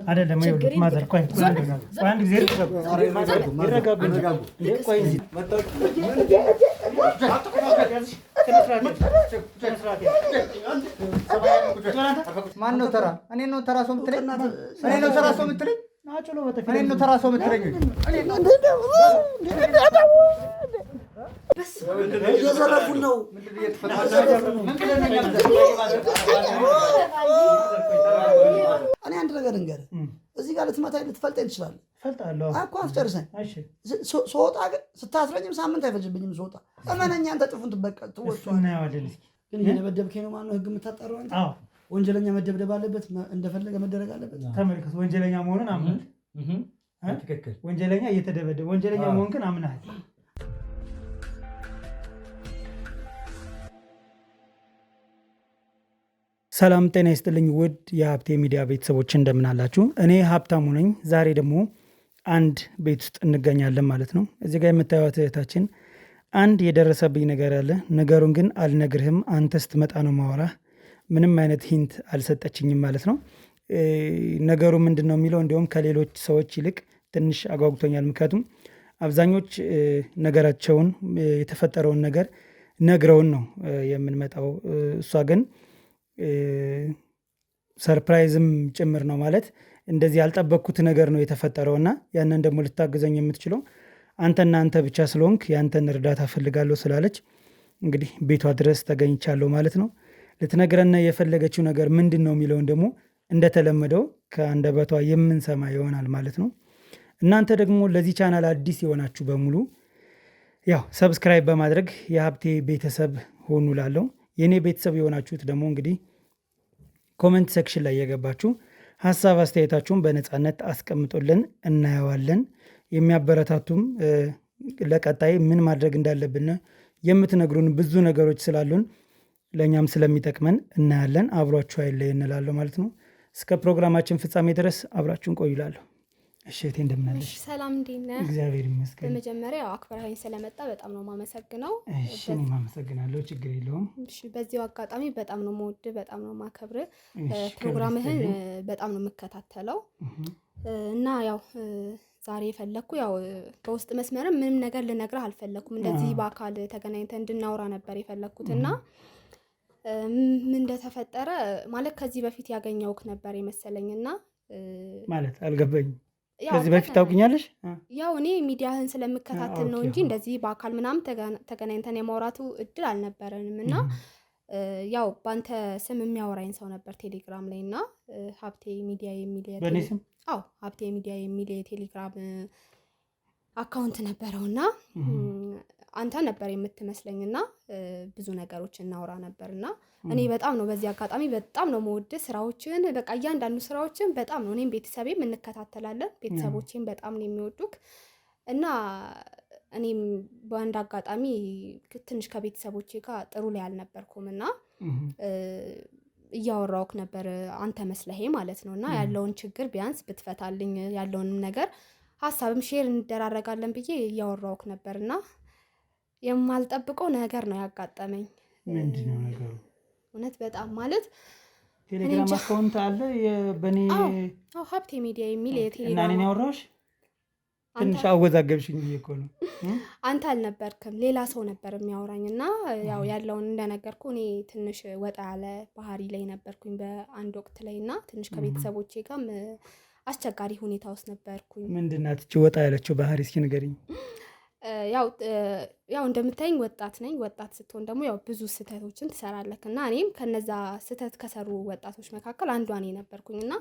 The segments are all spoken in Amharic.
አይደለም ይኸውልህ ማዘር ቆይ አንድ ጊዜ ማነው ተራ እኔ ነው ተራ ሰው የምትለኝ እኔ ነው ተራ ሰው የምትለኝ እኔ ነው ተራ ሰው የምትለኝ እየዘረፉን ነው እኔ አንድ ነገር እንገርህ እዚህ ጋር ልትመታኝ ልትፈልጠኝ ትችላለህ ፈልጣለሁ እኮ አፍጨርሰኝ ስወጣ ግን ስታስረኝም ሳምንት አይፈጅብኝም ስወጣ እመነኛ አንተ ጥፉን ትበቀል እናየዋለን ግን እየደበደብከኝ ነው ማነው ህግ የምታጣራው አንተ ወንጀለኛ መደብደብ አለበት እንደፈለገ መደረግ አለበት ተመልከት ወንጀለኛ መሆኑን አምናል ትክክል ወንጀለኛ እየተደበደበ ወንጀለኛ መሆን ግን አምናል ሰላም ጤና ይስጥልኝ ውድ የሀብቴ ሚዲያ ቤተሰቦች እንደምን አላችሁ እኔ ሀብታሙ ነኝ ዛሬ ደግሞ አንድ ቤት ውስጥ እንገኛለን ማለት ነው እዚህ ጋር የምታዩት እህታችን አንድ የደረሰብኝ ነገር አለ ነገሩን ግን አልነግርህም አንተ ስትመጣ ነው ማወራህ ምንም አይነት ሂንት አልሰጠችኝም ማለት ነው ነገሩ ምንድነው የሚለው እንዲሁም ከሌሎች ሰዎች ይልቅ ትንሽ አጓጉቶኛል ምክንያቱም አብዛኞች ነገራቸውን የተፈጠረውን ነገር ነግረውን ነው የምንመጣው እሷ ግን ሰርፕራይዝም ጭምር ነው ማለት እንደዚህ ያልጠበቅኩት ነገር ነው የተፈጠረውና ያንን ደግሞ ልታግዘኝ የምትችለው አንተና አንተ ብቻ ስለሆንክ ያንተን እርዳታ ፈልጋለሁ ስላለች እንግዲህ ቤቷ ድረስ ተገኝቻለሁ ማለት ነው ልትነግረን የፈለገችው ነገር ምንድነው የሚለውን ደግሞ እንደተለመደው ከአንደበቷ የምንሰማ ይሆናል ማለት ነው እናንተ ደግሞ ለዚህ ቻናል አዲስ የሆናችሁ በሙሉ ያው ሰብስክራይብ በማድረግ የሀብቴ ቤተሰብ ሆኑ ላለው የኔ ቤተሰብ የሆናችሁት ደግሞ እንግዲህ ኮሜንት ሴክሽን ላይ የገባችሁ ሐሳብ አስተያየታችሁን በነጻነት አስቀምጡልን እናየዋለን የሚያበረታቱም ለቀጣይ ምን ማድረግ እንዳለብን የምትነግሩን ብዙ ነገሮች ስላሉን ለኛም ስለሚጠቅመን እናያለን አብሯችሁ አይለይ እንላለሁ ማለት ነው እስከ ፕሮግራማችን ፍጻሜ ድረስ አብራችሁን ቆዩላለሁ እሺ እቴ እንደምን አለሽ ሰላም እንዴት ነህ እግዚአብሔር ይመስገን በመጀመሪያ አክብረኸኝ ስለመጣ በጣም ነው ማመሰግነው እሺ እኔ ማመሰግናለሁ ችግር የለውም እሺ በዚህ አጋጣሚ በጣም ነው መወድ በጣም ነው ማከብር ፕሮግራምህን በጣም ነው የምከታተለው እና ያው ዛሬ የፈለኩ ያው በውስጥ መስመር ምንም ነገር ልነግርህ አልፈለኩም እንደዚህ በአካል ተገናኝተን እንድናወራ ነበር የፈለኩትና ምን እንደተፈጠረ ማለት ከዚህ በፊት ያገኘውክ ነበር የመሰለኝና ማለት አልገባኝም ከዚህ በፊት ታውቂኛለሽ ያው እኔ ሚዲያህን ስለምከታተል ነው እንጂ እንደዚህ በአካል ምናምን ተገናኝተን የማውራቱ እድል አልነበረንም እና ያው ባንተ ስም የሚያወራኝ ሰው ነበር ቴሌግራም ላይና ሀብቴ ሚዲያ የሚል ሀብቴ ሚዲያ የሚል የቴሌግራም አካውንት ነበረውና አንተ ነበር የምትመስለኝና ብዙ ነገሮች እናወራ ነበርና እኔ በጣም ነው በዚህ አጋጣሚ በጣም ነው መወድ ስራዎችን በቃ እያንዳንዱ ስራዎችን በጣም ነው እኔም ቤተሰቤም እንከታተላለን ቤተሰቦቼም በጣም ነው የሚወዱክ እና እኔም በአንድ አጋጣሚ ትንሽ ከቤተሰቦቼ ጋር ጥሩ ላይ አልነበርኩምና እያወራውክ ነበር አንተ መስለሄ ማለት ነውና ያለውን ችግር ቢያንስ ብትፈታልኝ ያለውንም ነገር ሐሳብም ሼር እንደራረጋለን ብዬ እያወራውክ ነበርና የማልጠብቀው ነገር ነው ያጋጠመኝ ምንድነው ነገሩ እውነት በጣም ማለት ቴሌግራም አካውንት አለ የበኔ ሀብቴ ሚዲያ የሚል የቴሌግራም እና እኔ ያወራሽ ትንሽ አወዛገብሽኝ እኮ ነው አንተ አልነበርክም ሌላ ሰው ነበር የሚያወራኝና ያው ያለውን እንደነገርኩ እኔ ትንሽ ወጣ ያለ ባህሪ ላይ ነበርኩኝ በአንድ ወቅት ላይና ትንሽ ከቤተሰቦቼ ጋርም አስቸጋሪ ሁኔታ ውስጥ ነበርኩኝ ምንድናት እቺ ወጣ ያለችው ባህሪ እስኪ ንገሪኝ ያው እንደምታይኝ ወጣት ነኝ ወጣት ስትሆን ደግሞ ያው ብዙ ስህተቶችን ትሰራለክና እኔም ከነዛ ስህተት ከሰሩ ወጣቶች መካከል አንዷ ነኝ ነበርኩኝና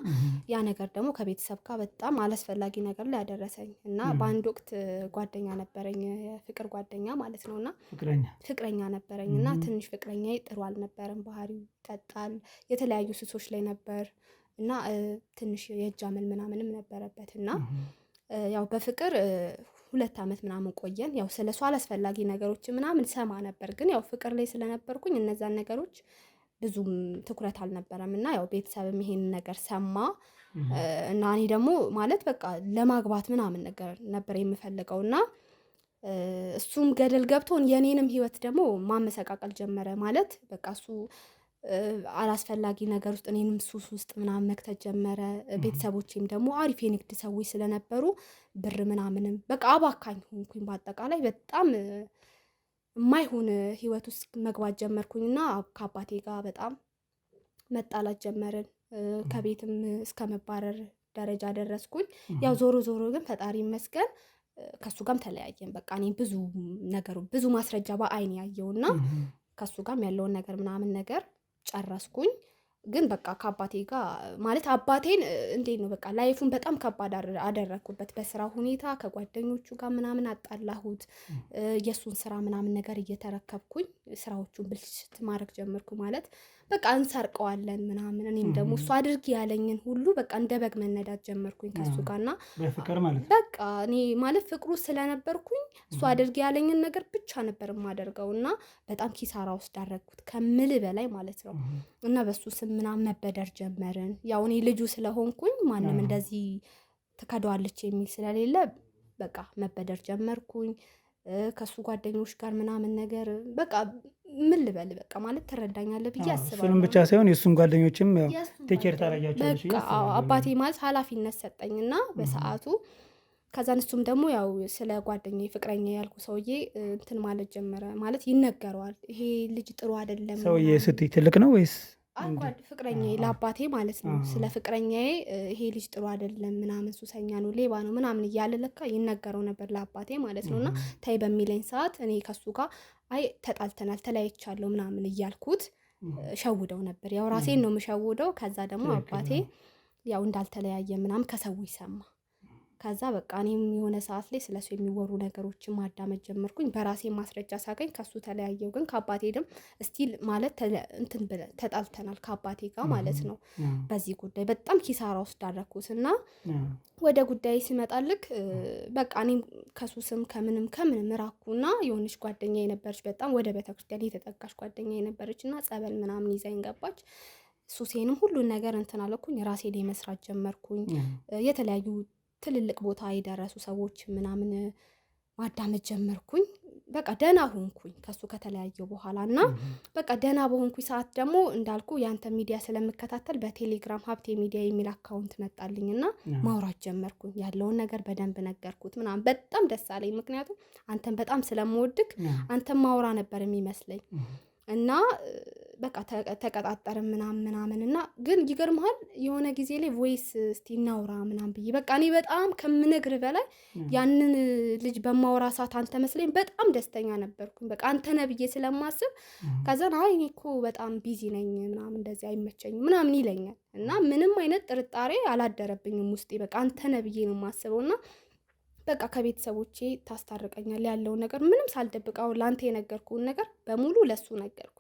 ያ ነገር ደግሞ ከቤተሰብ ጋር በጣም አላስፈላጊ ነገር ላይ ያደረሰኝ እና በአንድ ወቅት ጓደኛ ነበረኝ ፍቅር ጓደኛ ማለት ነውና ፍቅረኛ ነበረኝና ትንሽ ፍቅረኛዬ ጥሩ አልነበረም ባህሪው ይጠጣል የተለያዩ ሱሶች ላይ ነበር እና ትንሽ የእጃመል ምናምንም ነበረበትና ያው በፍቅር 2 አመት ምናምን ቆየን ያው ስለሷ አላስፈላጊ ነገሮች ምናምን ሰማ ነበር ግን ያው ፍቅር ላይ ስለነበርኩኝ እነዛን ነገሮች ብዙም ትኩረት አልነበረምና ያው ቤተሰብም ይሄን ነገር ሰማ እና እኔ ደግሞ ማለት በቃ ለማግባት ምናምን ነገር ነበር የምፈልገውና እሱም ገደል ገብቶን የኔንም ህይወት ደግሞ ማመሰቃቀል ጀመረ። ማለት በቃ እሱ አላስፈላጊ ነገር ውስጥ እኔንም ሱስ ውስጥ ምናምን መክተት ጀመረ። ቤተሰቦቼም ደግሞ አሪፍ የንግድ ሰዎች ስለነበሩ ብር ምናምንም በቃ አባካኝ ሆንኩኝ። በአጠቃላይ በጣም የማይሆን ህይወት ውስጥ መግባት ጀመርኩኝና ከአባቴ ጋር በጣም መጣላት ጀመርን። ከቤትም እስከ መባረር ደረጃ ደረስኩኝ። ያው ዞሮ ዞሮ ግን ፈጣሪ ይመስገን ከሱ ጋርም ተለያየን። በቃ እኔ ብዙ ማስረጃ በአይን ያየውና ከሱ ጋርም ያለውን ነገር ምናምን ነገር ጨረስኩኝ። ግን በቃ ከአባቴ ጋር ማለት አባቴን እንዴት ነው በቃ ላይፉን በጣም ከባድ አደረኩበት። በስራ ሁኔታ ከጓደኞቹ ጋር ምናምን አጣላሁት። የሱን ስራ ምናምን ነገር እየተረከብኩኝ ስራዎቹን ብልሽት ማድረግ ጀመርኩ። ማለት በቃ እንሰርቀዋለን ምናምን እኔም ደግሞ እሱ አድርጊ ያለኝን ሁሉ በቃ እንደ በግ መነዳት ጀመርኩኝ ከሱ ጋርና በፍቅር ማለት በቃ እኔ ማለት ፍቅሩ ስለነበርኩኝ እሱ አድርጊ ያለኝን ነገር ብቻ ነበር የማደርገውና በጣም ኪሳራ ውስጥ ዳረግኩት ከምል በላይ ማለት ነው። እና በሱ ስም ምናምን መበደር ጀመርን። ያው እኔ ልጁ ስለሆንኩኝ ማንም እንደዚህ ትከደዋለች የሚል ስለሌለ በቃ መበደር ጀመርኩኝ ከሱ ጓደኞች ጋር ምናምን ነገር በቃ ምን ልበል በቃ ማለት ትረዳኛለህ ብዬ አስባለሁ። እሱንም ብቻ ሳይሆን የሱን ጓደኞችም ያው ቴኬር ታረጋያቸዋለሽ። በቃ አባቴ ማለት ኃላፊነት ሰጠኝና በሰዓቱ ከዛን እሱም ደግሞ ያው ስለ ጓደኛዬ ፍቅረኛ ያልኩ ሰውዬ እንትን ማለት ጀመረ። ማለት ይነገረዋል ይሄ ልጅ ጥሩ አይደለም። ሰውዬ ስትይ ትልቅ ነው ወይስ አቋድ ፍቅረኛዬ ለአባቴ ማለት ነው። ስለ ፍቅረኛዬ ይሄ ልጅ ጥሩ አይደለም ምናምን ሱሰኛ ነው ሌባ ነው ምናምን እያለ ለካ ይነገረው ነበር ለአባቴ ማለት ነውና ታይ በሚለኝ ሰዓት እኔ ከሱ ጋር አይ ተጣልተናል ተለያይቻለሁ ምናምን እያልኩት ሸውደው ነበር። ያው ራሴን ነው የምሸውደው። ከዛ ደግሞ አባቴ ያው እንዳልተለያየ ምናምን ከሰዎች ሰማ። ከዛ በቃ እኔም የሆነ ሰዓት ላይ ስለሱ የሚወሩ ነገሮችን ማዳመጥ ጀመርኩኝ። በራሴ ማስረጃ ሳገኝ ከሱ ተለያየው። ግን ከአባቴ ደም ስቲል ማለት እንትን ተጣልተናል ከአባቴ ጋር ማለት ነው። በዚህ ጉዳይ በጣም ኪሳራ ውስጥ ዳረኩትና ወደ ጉዳይ ሲመጣልክ በቃ እኔም ከሱስም ከምንም ራኩና የሆነች ጓደኛ የነበረች በጣም ወደ ቤተክርስቲያን የተጠጋች ጓደኛ የነበረችና ጸበል ምናምን ይዛኝ ገባች። ሱሴንም ሁሉን ነገር እንትን አለኩኝ። ራሴ ላይ መስራት ጀመርኩኝ። የተለያዩ ትልልቅ ቦታ የደረሱ ሰዎች ምናምን ማዳመጥ ጀመርኩኝ። በቃ ደህና ሆንኩኝ ከሱ ከተለያየው በኋላና በቃ ደህና በሆንኩኝ ሰዓት ደግሞ እንዳልኩ ያንተ ሚዲያ ስለምከታተል በቴሌግራም ሀብቴ ሚዲያ የሚል አካውንት መጣልኝና ማውራት ጀመርኩኝ። ያለውን ነገር በደንብ ነገርኩት ምናምን በጣም ደስ አለኝ። ምክንያቱም አንተን በጣም ስለምወድክ አንተን ማውራ ነበር የሚመስለኝ እና በቃ ተቀጣጠርን ምናምን እና ግን ይገርምሃል የሆነ ጊዜ ላይ ቮይስ እስቲ እናውራ ምናምን ብዬ በቃ እኔ በጣም ከምነግር በላይ ያንን ልጅ በማውራ ሰዓት አንተ መስለኝ በጣም ደስተኛ ነበርኩኝ። በቃ አንተ ነህ ብዬ ስለማስብ ከዛን አይ እኔ እኮ በጣም ቢዚ ነኝ ምናምን እንደዚህ አይመቸኝም ምናምን ይለኛል እና ምንም አይነት ጥርጣሬ አላደረብኝም ውስጤ በቃ አንተ ነህ ብዬ ነው የማስበውና በቃ ከቤተሰቦቼ ታስታርቀኛል ያለው ነገር ምንም ሳልደብቀው ላንተ የነገርኩን ነገር በሙሉ ለሱ ነገርኩት።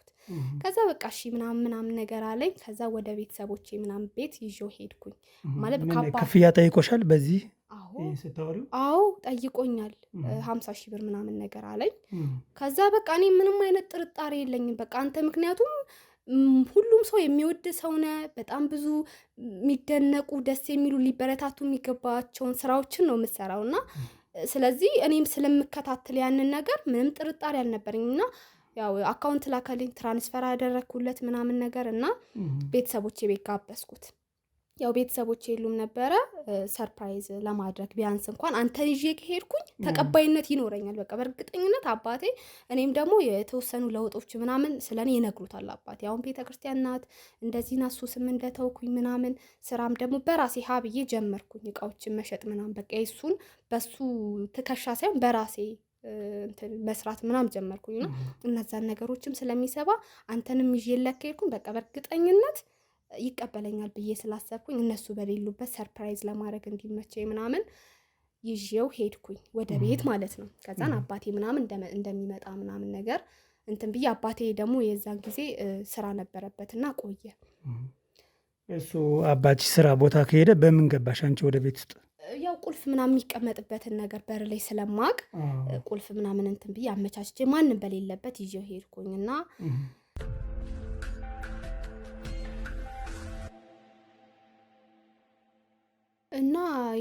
ከዛ በቃ እሺ ምናምን ነገር አለኝ። ከዛ ወደ ቤተሰቦቼ ምናምን ቤት ይዤው ሄድኩኝ። ማለት ክፍያ ጠይቆሻል በዚህ ስታወሪው? አዎ ጠይቆኛል። 50,000 ብር ምናምን ነገር አለኝ። ከዛ በቃ እኔ ምንም አይነት ጥርጣሬ የለኝም በቃ አንተ ምክንያቱም ሁሉም ሰው የሚወድ ሰው ነህ። በጣም ብዙ የሚደነቁ ደስ የሚሉ ሊበረታቱ የሚገባቸውን ስራዎችን ነው የምትሰራውና ስለዚህ እኔም ስለምከታተል ያንን ነገር ምንም ጥርጣሬ አልነበረኝና ያው አካውንት ላከልኝ ትራንስፈር አደረኩለት ምናምን ነገር እና ቤተሰቦቼ ቤት ጋበዝኩት። ያው ቤተሰቦቼ የሉም ነበረ ሰርፕራይዝ ለማድረግ ቢያንስ እንኳን አንተን ይዤ ከሄድኩኝ ተቀባይነት ይኖረኛል በቃ በእርግጠኝነት አባቴ እኔም ደግሞ የተወሰኑ ለውጦች ምናምን ስለኔ ይነግሩታል አባቴ አሁን ቤተክርስቲያን ናት እንደዚህ ናት ሱስም እንደተውኩኝ ምናምን ስራም ደግሞ በራሴ ሀብዬ ጀመርኩኝ እቃዎችን መሸጥ ምናምን በቃ እሱን በሱ ትከሻ ሳይሆን በራሴ እንትን መስራት ምናምን ጀመርኩኝና እነዛን ነገሮችም ስለሚሰባ አንተንም ይዤ ለከሄድኩኝ በቃ በእርግጠኝነት ይቀበለኛል ብዬ ስላሰብኩኝ እነሱ በሌሉበት ሰርፕራይዝ ለማድረግ እንዲመቸኝ ምናምን ይዤው ሄድኩኝ ወደ ቤት ማለት ነው። ከዛን አባቴ ምናምን እንደሚመጣ ምናምን ነገር እንትን ብዬ አባቴ ደግሞ የዛን ጊዜ ስራ ነበረበትና ቆየ። እሱ አባቴ ስራ ቦታ ከሄደ በምን ገባሽ አንቺ ወደ ቤት ውስጥ? ያው ቁልፍ ምናምን የሚቀመጥበትን ነገር በር ላይ ስለማቅ ቁልፍ ምናምን እንትን ብዬ አመቻችቼ ማንም በሌለበት ይዤው ሄድኩኝና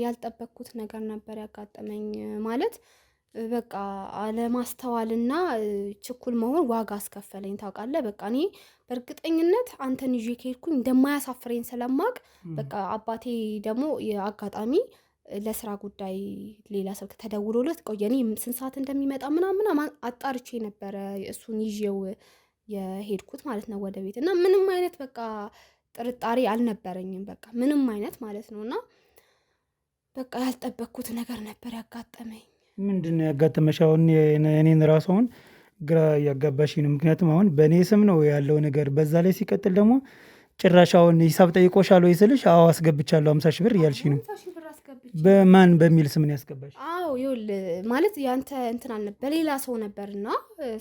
ያልጠበቅኩት ነገር ነበር ያጋጠመኝ። ማለት በቃ አለማስተዋልና ችኩል መሆን ዋጋ አስከፈለኝ ታውቃለህ። በቃ እኔ በእርግጠኝነት አንተን ይዤ ከሄድኩኝ እንደማያሳፍረኝ ስለማቅ በቃ አባቴ ደግሞ የአጋጣሚ ለስራ ጉዳይ ሌላ ስልክ ተደውሎለት ቆየ። እኔ ስንት ሰዓት እንደሚመጣ ምናምን አጣርቼ ነበረ እሱን ይዤው የሄድኩት ማለት ነው ወደ ቤት እና ምንም አይነት በቃ ጥርጣሬ አልነበረኝም። በቃ ምንም አይነት ማለት ነው። እና በቃ ያልጠበቅኩት ነገር ነበር ያጋጠመኝ። ምንድን ነው ያጋጠመሽ? አሁን እኔን ራሱ አሁን ግራ እያጋባሽ ነው። ምክንያቱም አሁን በእኔ ስም ነው ያለው ነገር። በዛ ላይ ሲቀጥል ደግሞ ጭራሽ አሁን ሂሳብ ጠይቆሻል ወይ ስልሽ አዎ አስገብቻለሁ 50 ሺህ ብር እያልሽ ነው። በማን በሚል ስም ነው ያስገባሽ? አዎ ይኸውልህ ማለት ያንተ እንትን አልነበረ በሌላ ሰው ነበርና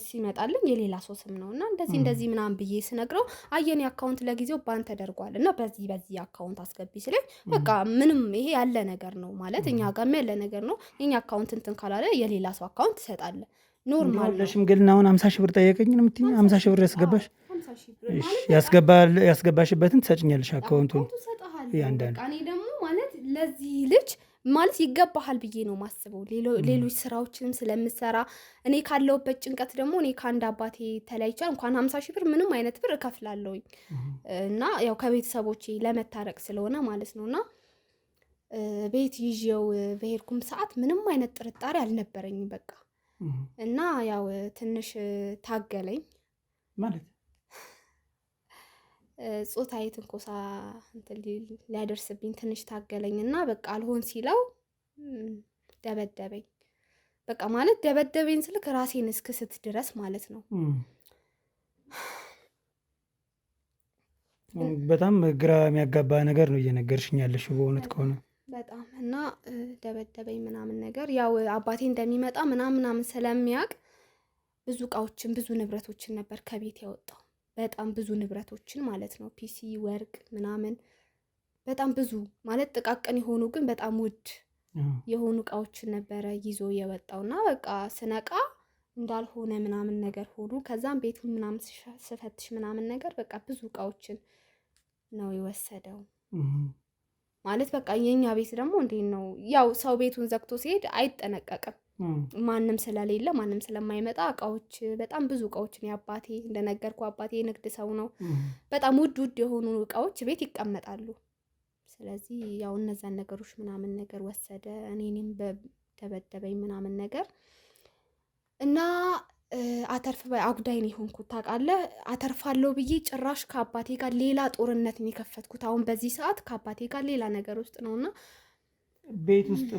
ሲመጣልኝ የሌላ ሰው ስም ነው እና እንደዚህ ምናምን ብዬ ስነግረው አየኔ አካውንት ለጊዜው ባን ተደርጓል እና በዚህ አካውንት አስገቢ ስለኝ በቃ ምንም ይሄ ያለ ነገር ነው ማለት እኛ ጋርም ያለ ነገር ነው። የኛ አካውንት እንትን ካላለ የሌላ ሰው አካውንት ትሰጣለህ። ኖርማል ነው። ለሽምግልና አሁን 50 ሺህ ብር ጠየቀኝ ነው የምትይኝ? 50 ሺህ ብር ያስገባሽ? ያስገባሽበትን ትሰጭኛለሽ አካውንቱን እያንዳንዱ። እኔ ደግሞ ማለት ለዚህ ልጅ ማለት ይገባሃል ብዬ ነው ማስበው። ሌሎች ስራዎችንም ስለምሰራ እኔ ካለውበት ጭንቀት ደግሞ እኔ ከአንድ አባቴ ተለይቻ እንኳን 50 ሺህ ብር ምንም አይነት ብር እከፍላለሁኝ እና ያው ከቤተሰቦቼ ለመታረቅ ስለሆነ ማለት ነውና ቤት ይዤው በሄድኩም ሰዓት ምንም አይነት ጥርጣሬ አልነበረኝም በቃ እና ያው ትንሽ ታገለኝ ማለት ጾታዊ ትንኮሳ እንትን ሊያደርስብኝ ትንሽ ታገለኝ እና በቃ አልሆን ሲለው ደበደበኝ። በቃ ማለት ደበደበኝ ስልክ ራሴን እስክስት ድረስ ማለት ነው። በጣም ግራ የሚያጋባ ነገር ነው እየነገርሽኝ ያለሽው በእውነት ከሆነ በጣም እና ደበደበኝ ምናምን ነገር ያው አባቴ እንደሚመጣ ምናምን ስለሚያውቅ ብዙ እቃዎችን ብዙ ንብረቶችን ነበር ከቤት ያወጣው። በጣም ብዙ ንብረቶችን ማለት ነው። ፒሲ፣ ወርቅ ምናምን በጣም ብዙ ማለት ጥቃቅን የሆኑ ግን በጣም ውድ የሆኑ እቃዎችን ነበረ ይዞ የወጣውና በቃ ስነቃ እንዳልሆነ ምናምን ነገር ሆኖ ከዛም ቤቱን ምናምን ስፈትሽ ምናምን ነገር በቃ ብዙ እቃዎችን ነው የወሰደው። ማለት በቃ የኛ ቤት ደግሞ እንዴት ነው ያው ሰው ቤቱን ዘግቶ ሲሄድ አይጠነቀቅም። ማንም ስለሌለ ማንም ስለማይመጣ እቃዎች በጣም ብዙ እቃዎችን ያባቴ እንደነገርኩ አባቴ የንግድ ሰው ነው። በጣም ውድ የሆኑ እቃዎች ቤት ይቀመጣሉ። ስለዚህ ያው እነዛን ነገሮች ምናምን ነገር ወሰደ። እኔንም በደበደበኝ ምናምን ነገር እና አጉዳይ ነው የሆንኩት ታውቃለህ። አተርፋለሁ ብዬ ጭራሽ ከአባቴ ጋር ሌላ ጦርነት ነው የከፈትኩት። አሁን በዚህ ሰዓት ከአባቴ ጋር ሌላ ነገር ውስጥ ነውና ቤት ውስጥ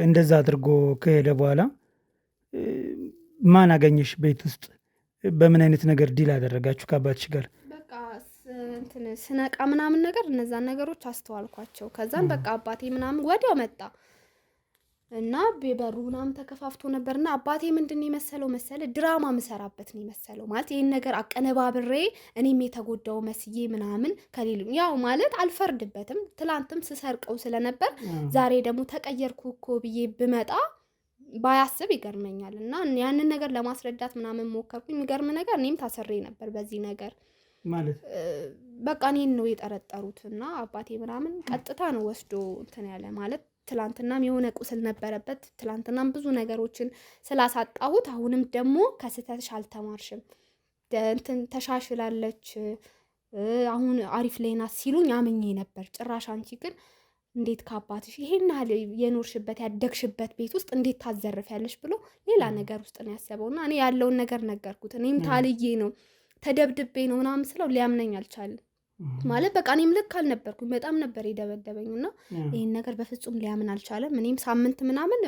እንደዛ አድርጎ ከሄደ በኋላ ማን አገኘሽ? ቤት ውስጥ በምን አይነት ነገር ዲል አደረጋችሁ ከአባትሽ ጋር? በቃ እንትን ስነቃ ምናምን ነገር እነዛን ነገሮች አስተዋልኳቸው። ከዛን በቃ አባቴ ምናምን ወዲያው መጣ እና በሩ ምናምን ተከፋፍቶ ነበርና አባቴ ምንድን ነው የመሰለው ድራማ ምሰራበት ነው የመሰለው። ማለት ይሄን ነገር አቀነባብሬ እኔም የተጎዳው መስዬ ምናምን ከሌሉም ያው ማለት አልፈርድበትም። ትላንትም ስሰርቀው ስለነበር ዛሬ ደግሞ ተቀየርኩ እኮ ብዬ ብመጣ ባያስብ ይገርመኛል። እና ያንን ነገር ለማስረዳት ምናምን ሞከርኩኝ። የሚገርም ነገር እኔም ታሰሬ ነበር በዚህ ነገር ማለት በቃ እኔን ነው የጠረጠሩት እና አባቴ ምናምን ቀጥታ ነው ወስዶ እንትን ያለ ማለት ትላንትናም የሆነ ቁስል ነበረበት። ትላንትናም ብዙ ነገሮችን ስላሳጣሁት አሁንም ደግሞ ከስተትሽ አልተማርሽም እንትን ተሻሽላለች አሁን አሪፍ ላይ ናት ሲሉኝ አምኜ ነበር። ጭራሽ አንቺ ግን እንዴት ከአባትሽ ይሄን ያህል የኖርሽበት ያደግሽበት ቤት ውስጥ እንዴት ታዘርፊያለሽ ብሎ ሌላ ነገር ውስጥ ነው ያሰበውና እኔ ያለውን ነገር ነገርኩት። እኔም ታልዬ ነው ተደብድቤ ነው ምናምን ስለው ሊያምነኝ አልቻለም። ማለት በቃ እኔም ልክ አልነበርኩኝ። በጣም ነበር የደበደበኝና ይሄን ነገር በፍጹም ሊያምን አልቻለም። እኔም ሳምንት ምናምን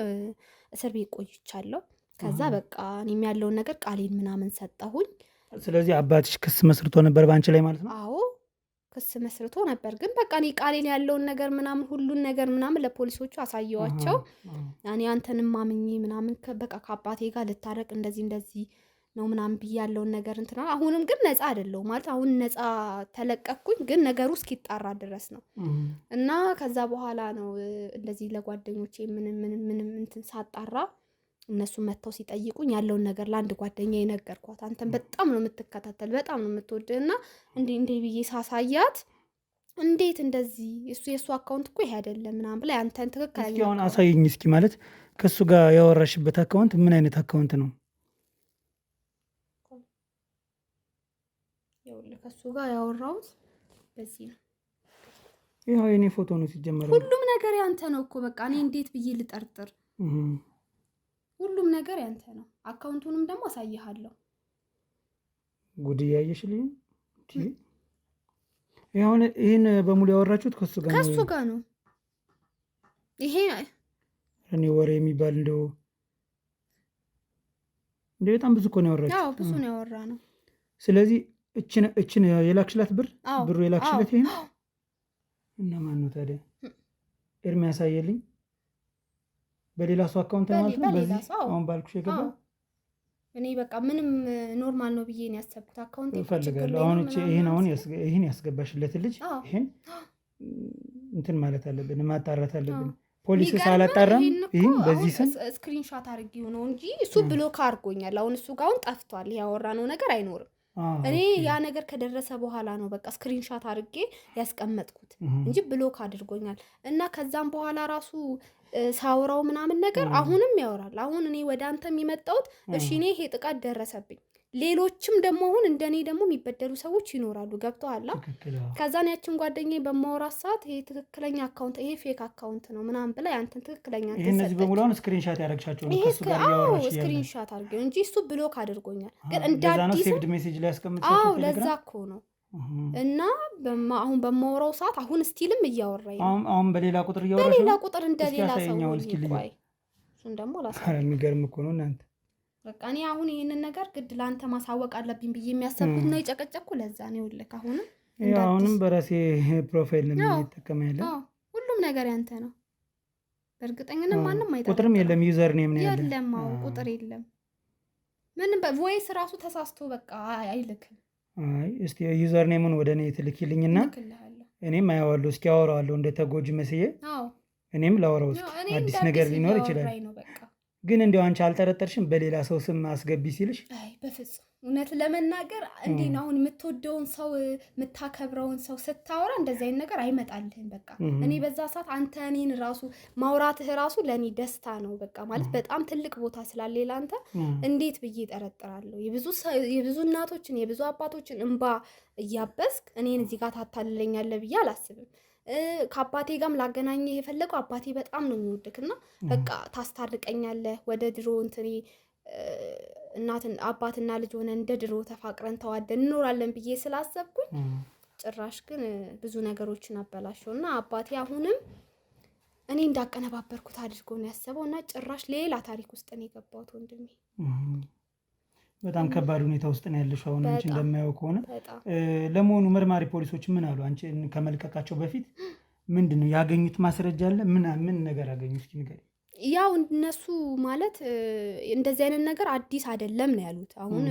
እስር ቤት ቆይቻለሁ። ከዛ በቃ እኔም ያለውን ነገር ቃሌን ምናምን ሰጠሁኝ። ስለዚህ አባትሽ ክስ መስርቶ ነበር ባንቺ ላይ ማለት ነው? አዎ ክስ መስርቶ ነበር። ግን በቃ እኔ ቃሌን ያለውን ነገር ምናምን ሁሉን ነገር ምናምን ለፖሊሶቹ አሳየዋቸው። ያኔ አንተንም ማምኜ ምናምን በቃ ከአባቴ ጋር ልታረቅ እንደዚህ ነው ምናምን ብዬ ያለውን ነገር እንትና አሁንም ግን ነፃ አይደለሁም ማለት አሁን ነፃ ተለቀቅኩኝ፣ ግን ነገሩ እስኪጣራ ድረስ ነው። እና ከዛ በኋላ ነው እንደዚህ ለጓደኞቼ ምንም እንትን ሳጣራ እነሱ መጥተው ሲጠይቁኝ ያለውን ነገር ለአንድ ጓደኛ የነገርኳት። አንተን በጣም ነው የምትከታተል በጣም ነው የምትወድና እንዴ ብዬ ሳሳያት እንዴት እንደዚህ የሱ አካውንት እኮ ይሄ አይደለም ምናምን ብላ አንተን ትክክለኛ እስኪ አሁን አሳይኝ እስኪ ማለት ከሱ ጋር ያወራሽበት አካውንት ምን አይነት አካውንት ነው? ከሱ ጋር ያወራሁት በዚህ ነው። ይኸው የኔ ፎቶ ነው ሲጀመር። ሁሉም ነገር ያንተ ነው እኮ በቃ እኔ እንዴት ብዬ ልጠርጥር? ሁሉም ነገር ያንተ ነው። አካውንቱንም ደግሞ አሳይሃለሁ። ጉድ እያየሽልኝ ይሄን በሙሉ ያወራችሁት ከሱ ጋር ነው? ከሱ ጋር ነው። ይሄ እኔ ወሬ የሚባል እንደው በጣም ብዙ እኮ ነው ያወራችሁት። አዎ ብዙ ነው ያወራ ነው። ስለዚህ እችን የላክሽላት ብሩ የላክሽለት ይሄን እና ማን ነው ታዲያ? ኤርሚያስ አየልኝ በሌላ ሰው አካውንት ማለት ነው። በዚህ አሁን ባልኩሽ የገባ እኔ በቃ ምንም ኖርማል ነው ብዬ ነው ያሰብኩት። አካውንት እፈልጋለሁ አሁን ይሄን ያስገባሽለት ልጅ ይሄን እንትን ማለት አለብን፣ ማጣራት አለብን። ፖሊስ ሳላጣራም ይሄን በዚህ ስም ስክሪንሾት አድርጌው ነው እንጂ እሱ ብሎክ አድርጎኛል። አሁን እሱ ጋር አሁን ጠፍቷል። ያወራነው ነገር አይኖርም። እኔ ያ ነገር ከደረሰ በኋላ ነው በቃ ስክሪንሾት አድርጌ ያስቀመጥኩት እንጂ ብሎክ አድርጎኛል። እና ከዛም በኋላ ራሱ ሳውራው ምናምን ነገር አሁንም ያወራል። አሁን እኔ ወደ አንተ የሚመጣውት እሺ እኔ ይሄ ጥቃት ደረሰብኝ፣ ሌሎችም ደግሞ አሁን እንደኔ ደግሞ የሚበደሉ ሰዎች ይኖራሉ። ገብቶሃል? ከዛን ያችን ጓደኛዬ በማወራት ሰዓት ይሄ ትክክለኛ አካውንት ይሄ ፌክ አካውንት ነው ምናምን ብላ ያንተን ትክክለኛ ይሄ እነዚህ በሙሉ አሁን ስክሪንሾት ያደረግሻቸው ነው ከሱ ጋር ያወራሽ ያለው ስክሪንሾት አድርጌው እንጂ እሱ ብሎክ አድርጎኛል። ግን እንዳዲስ ሴቭድ ሜሴጅ ላይ ያስቀምጥሻቸው ለዛ እኮ ነው። እና አሁን በማወራው ሰዓት አሁን ስቲልም እያወራኝ ነው። አሁን በሌላ ቁጥር እያወራሽ ነው። በሌላ ቁጥር እንደሌላ ሰው ነው። እሱን ደግሞ የሚገርም እኮ ነው እናንተ። በቃ እኔ አሁን ይሄንን ነገር ግድ ላንተ ማሳወቅ አለብኝ ብዬ የሚያሰብኩት ነው የጨቀጨኩ። ለዛ ነው ይኸውልህ አሁንም በራሴ ፕሮፋይል ነው የሚጠቀም ያለ ሁሉም ነገር ያንተ ነው። በእርግጠኝነት ማንም አይጠቅም። ቁጥርም የለም ዩዘር ኔም ነው ያለ የለም። ቁጥር የለም ምንም። በቮይስ ራሱ ተሳስቶ በቃ አይልክም። አይ እስቲ ዩዘር ኔሙን ወደ እኔ ትልኪልኝና እኔም አያዋለሁ። እስኪ አወራዋለሁ እንደ ተጎጂ መስዬ እኔም ላወራው እስኪ አዲስ ነገር ሊኖር ይችላል። ግን እንዲያው አንቺ አልጠረጠርሽም በሌላ ሰው ስም አስገቢ ሲልሽ? አይ በፍጹም እውነት ለመናገር እንዴት ነው አሁን የምትወደውን ሰው የምታከብረውን ሰው ስታወራ እንደዚህ አይነት ነገር አይመጣልህም። በቃ እኔ በዛ ሰዓት አንተ እኔን ራሱ ማውራትህ ራሱ ለእኔ ደስታ ነው። በቃ ማለት በጣም ትልቅ ቦታ ስላለ ለአንተ እንዴት ብዬ እጠረጥራለሁ? የብዙ እናቶችን የብዙ አባቶችን እንባ እያበስክ እኔን እዚህ ጋር ታታልለኛለህ ብዬ አላስብም። ከአባቴ ጋርም ላገናኘህ የፈለገው አባቴ በጣም ነው የሚወድክና በቃ ታስታርቀኛለህ ወደ ድሮ እንትኔ አባትና ልጅ ሆነ እንደ ድሮ ተፋቅረን ተዋደን እንኖራለን ብዬ ስላሰብኩኝ ጭራሽ ግን ብዙ ነገሮችን አበላሸውና አባቴ አሁንም እኔ እንዳቀነባበርኩት አድርጎ ነው ያሰበውና ጭራሽ ሌላ ታሪክ ውስጥ ነው የገባሁት ወንድሜ። በጣም ከባድ ሁኔታ ውስጥ ነው ያለሽው አሁን አንቺ እንደማየው ከሆነ። ለመሆኑ መርማሪ ፖሊሶች ምን አሉ? አንቺ ከመልቀቃቸው በፊት ምንድነው ያገኙት ማስረጃ አለ? ምን ነገር አገኙ? እስኪ ንገሪ። ያው እነሱ ማለት እንደዚህ አይነት ነገር አዲስ አይደለም ነው ያሉት። አሁን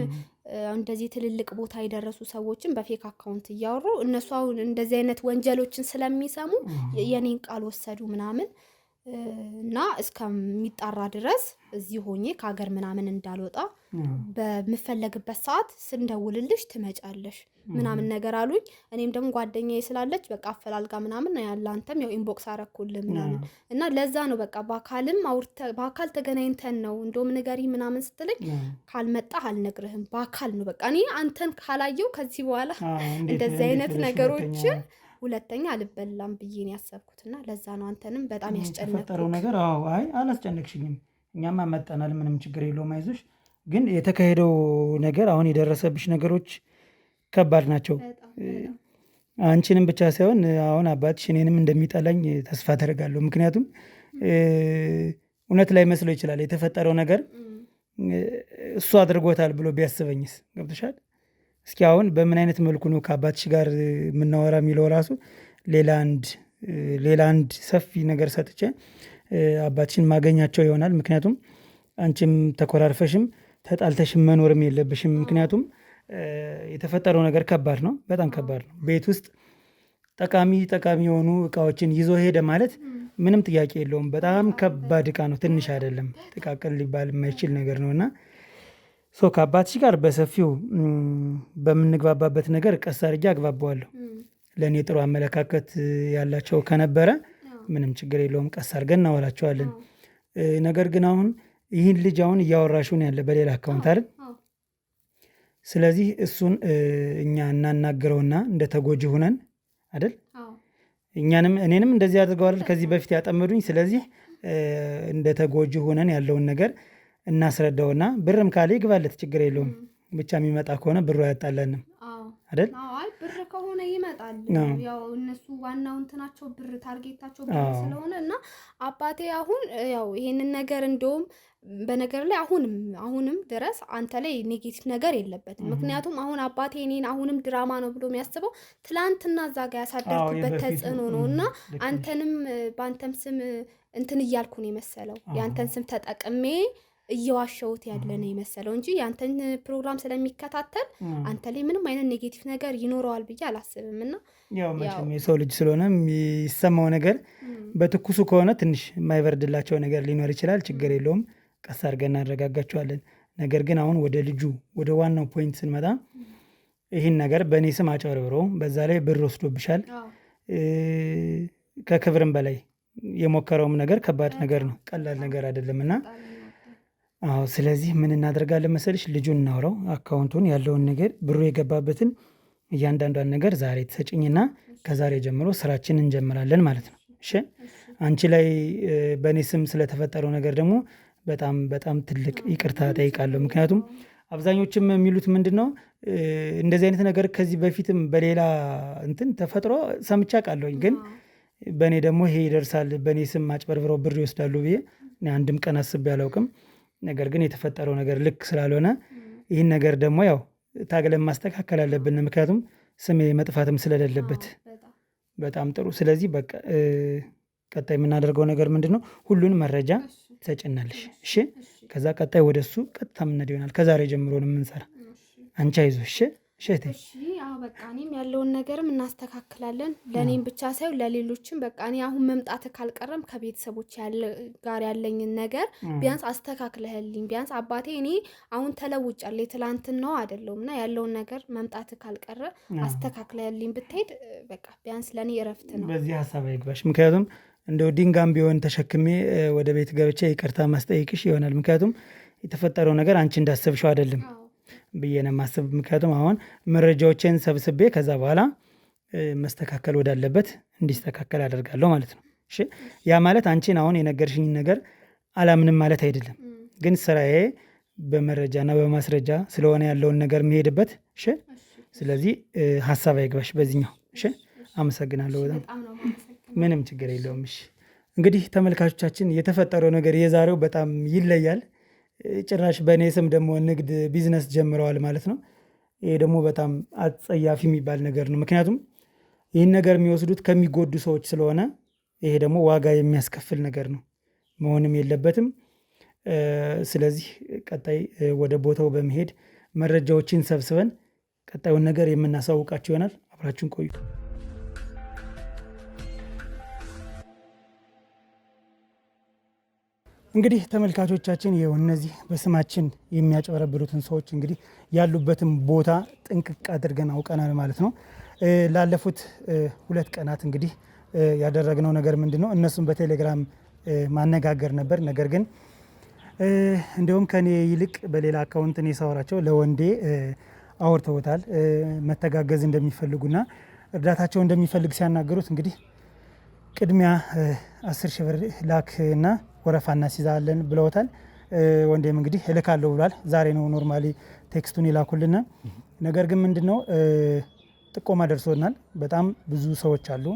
እንደዚህ ትልልቅ ቦታ የደረሱ ሰዎችን በፌክ አካውንት እያወሩ እነሱ አሁን እንደዚህ አይነት ወንጀሎችን ስለሚሰሙ የኔን ቃል ወሰዱ ምናምን እና እስከሚጣራ ድረስ እዚህ ሆኜ ከሀገር ምናምን እንዳልወጣ በምፈለግበት ሰዓት ስንደውልልሽ ትመጫለሽ ምናምን ነገር አሉኝ። እኔም ደግሞ ጓደኛዬ ስላለች በቃ አፈላልጋ ምናምን ያለ አንተም ያው ኢንቦክስ አረኩልህ ምናምን እና ለዛ ነው በቃ በአካል ተገናኝተን ነው እንደውም ንገሪ ምናምን ስትለኝ ካልመጣህ አልነግርህም በአካል ነው በቃ እኔ አንተን ካላየው ከዚህ በኋላ እንደዚህ አይነት ነገሮችን ሁለተኛ አልበላም ብዬ ነው ያሰብኩትና ለዛ ነው አንተንም በጣም ያስጨነቀው ነገር። አይ አላስጨነቅሽኝም፣ እኛማ መጠናል፣ ምንም ችግር የለውም አይዞሽ። ግን የተካሄደው ነገር አሁን የደረሰብሽ ነገሮች ከባድ ናቸው። አንቺንም ብቻ ሳይሆን አሁን አባትሽ እኔንም እንደሚጠላኝ ተስፋ አደርጋለሁ። ምክንያቱም እውነት ላይ መስሎ ይችላል የተፈጠረው ነገር እሱ አድርጎታል ብሎ ቢያስበኝስ? ገብቶሻል? እስኪ አሁን በምን አይነት መልኩ ነው ከአባትሽ ጋር የምናወራ የሚለው ራሱ ሌላ አንድ ሰፊ ነገር ሰጥቼ አባትሽን ማገኛቸው ይሆናል። ምክንያቱም አንቺም ተኮራርፈሽም ተጣልተሽም መኖርም የለብሽም። ምክንያቱም የተፈጠረው ነገር ከባድ ነው፣ በጣም ከባድ ነው። ቤት ውስጥ ጠቃሚ የሆኑ እቃዎችን ይዞ ሄደ ማለት ምንም ጥያቄ የለውም። በጣም ከባድ እቃ ነው፣ ትንሽ አይደለም፣ ጥቃቅን ሊባል የማይችል ነገር ነው እና ከአባትሽ ጋር በሰፊው በምንግባባበት ነገር ቀስ አድርጌ አግባባዋለሁ። ለእኔ ጥሩ አመለካከት ያላቸው ከነበረ ምንም ችግር የለውም፣ ቀስ አድርገን እናወራቸዋለን። ነገር ግን አሁን ይህን ልጅ አሁን እያወራሽው ነው ያለ በሌላ አካውንት አይደል? ስለዚህ እሱን እኛ እናናግረውና እንደ ተጎጂ ሁነን አይደል? እኔንም እንደዚህ አድርገው አይደል ከዚህ በፊት ያጠመዱኝ። ስለዚህ እንደ ተጎጂ ሁነን ያለውን ነገር እናስረዳውና ብርም ካለ ይግባለት ችግር የለውም። ብቻ የሚመጣ ከሆነ ብሩ አያጣለንም አይደል? አይ ብር ከሆነ ይመጣል። ያው እነሱ ዋናው እንትናቸው ብር ታርጌታቸው ብር ስለሆነ እና አባቴ አሁን ያው ይሄንን ነገር እንደውም በነገር ላይ አሁንም ድረስ አንተ ላይ ኔጌቲቭ ነገር የለበትም። ምክንያቱም አሁን አባቴ እኔን አሁንም ድራማ ነው ብሎ የሚያስበው ትላንትና እዛ ጋር ያሳደርኩበት ተጽዕኖ ነው እና አንተንም በአንተም ስም እንትን እያልኩ ነው የመሰለው ያንተን ስም ተጠቅሜ እየዋሸሁት ያለ ነው የመሰለው እንጂ ያንተን ፕሮግራም ስለሚከታተል አንተ ላይ ምንም አይነት ኔጌቲቭ ነገር ይኖረዋል ብዬ አላስብም። እና ያው መቼም የሰው ልጅ ስለሆነ የሚሰማው ነገር በትኩሱ ከሆነ ትንሽ የማይበርድላቸው ነገር ሊኖር ይችላል። ችግር የለውም፣ ቀስ አድርገን እናረጋጋቸዋለን። ነገር ግን አሁን ወደ ልጁ ወደ ዋናው ፖይንት ስንመጣ ይህን ነገር በእኔ ስም አጨብርብሮ በዛ ላይ ብር ወስዶብሻል። ከክብርም በላይ የሞከረውም ነገር ከባድ ነገር ነው፣ ቀላል ነገር አይደለም። እና አዎ ስለዚህ ምን እናደርጋለን መሰልሽ፣ ልጁን እናውራው፣ አካውንቱን ያለውን ነገር ብሩ የገባበትን እያንዳንዷን ነገር ዛሬ ትሰጭኝና ከዛሬ ጀምሮ ስራችን እንጀምራለን ማለት ነው። እሺ አንቺ ላይ በእኔ ስም ስለተፈጠረው ነገር ደግሞ በጣም በጣም ትልቅ ይቅርታ ጠይቃለሁ። ምክንያቱም አብዛኞችም የሚሉት ምንድነው እንደዚህ አይነት ነገር ከዚህ በፊትም በሌላ እንትን ተፈጥሮ ሰምቻ ቃለሁኝ፣ ግን በእኔ ደግሞ ይሄ ይደርሳል በእኔ ስም አጭበርብረው ብር ይወስዳሉ ብዬ አንድም ቀን አስቤ አላውቅም። ነገር ግን የተፈጠረው ነገር ልክ ስላልሆነ ይህን ነገር ደግሞ ያው ታግለን ማስተካከል አለብን። ምክንያቱም ስሜ መጥፋትም ስለሌለበት። በጣም ጥሩ። ስለዚህ በቃ ቀጣይ የምናደርገው ነገር ምንድነው? ሁሉን መረጃ ትሰጭናለሽ። እሺ ከዛ ቀጣይ ወደ እሱ ቀጥታ የምንሄድ ይሆናል። ከዛሬ ጀምሮ ነው የምንሰራ። አንቺ አይዞሽ። እሺ እሺ አዎ በቃ እኔም ያለውን ነገርም እናስተካክላለን። ለእኔም ብቻ ሳይሆን ለሌሎችም በቃ እኔ አሁን መምጣት ካልቀረም ከቤተሰቦች ጋር ያለኝን ነገር ቢያንስ አስተካክለህልኝ፣ ቢያንስ አባቴ እኔ አሁን ተለውጫለሁ የትላንትናው አይደለሁም እና ያለውን ነገር መምጣት ካልቀረ አስተካክለህልኝ ብትሄድ በቃ ቢያንስ ለእኔ እረፍት ነው። በዚህ ሀሳብ አይግባሽ። ምክንያቱም እንደው ድንጋም ቢሆን ተሸክሜ ወደ ቤት ገብቼ ይቅርታ ማስጠይቅሽ ይሆናል። ምክንያቱም የተፈጠረው ነገር አንቺ እንዳሰብሽው አይደለም ብዬ ነው የማስብ። ምክንያቱም አሁን መረጃዎችን ሰብስቤ ከዛ በኋላ መስተካከል ወዳለበት እንዲስተካከል አደርጋለሁ ማለት ነው። እሺ ያ ማለት አንቺን አሁን የነገርሽኝ ነገር አላምንም ማለት አይደለም፣ ግን ስራዬ በመረጃና በማስረጃ ስለሆነ ያለውን ነገር የሚሄድበት። እሺ ስለዚህ ሀሳብ አይግባሽ በዚህኛው። እሺ አመሰግናለሁ በጣም ምንም ችግር የለውም። እሺ እንግዲህ ተመልካቾቻችን የተፈጠረው ነገር የዛሬው በጣም ይለያል። ጭራሽ በእኔ ስም ደግሞ ንግድ ቢዝነስ ጀምረዋል ማለት ነው። ይሄ ደግሞ በጣም አጸያፊ የሚባል ነገር ነው። ምክንያቱም ይህን ነገር የሚወስዱት ከሚጎዱ ሰዎች ስለሆነ ይሄ ደግሞ ዋጋ የሚያስከፍል ነገር ነው፣ መሆንም የለበትም። ስለዚህ ቀጣይ ወደ ቦታው በመሄድ መረጃዎችን ሰብስበን ቀጣዩን ነገር የምናሳውቃችሁ ይሆናል። አብራችሁን ቆዩ። እንግዲህ ተመልካቾቻችን ይኸው እነዚህ በስማችን የሚያጭበረብሩትን ሰዎች እንግዲህ ያሉበትን ቦታ ጥንቅቅ አድርገን አውቀናል ማለት ነው። ላለፉት 2 ቀናት እንግዲህ ያደረግነው ነገር ምንድን ነው? እነሱም በቴሌግራም ማነጋገር ነበር። ነገር ግን እንዲሁም ከኔ ይልቅ በሌላ አካውንት እኔ ሳወራቸው ለወንዴ አውርተውታል። መተጋገዝ እንደሚፈልጉና እርዳታቸው እንደሚፈልግ ሲያናገሩት እንግዲህ ቅድሚያ 10 ሺህ ብር ላክና ወረፋ እናስይዛለን ብለውታል። ወንዴም እንግዲህ እልካለሁ ብሏል። ዛሬ ነው ኖርማሊ ቴክስቱን ይላኩልና፣ ነገር ግን ምንድነው ጥቆማ ደርሶናል። በጣም ብዙ ሰዎች አሉ።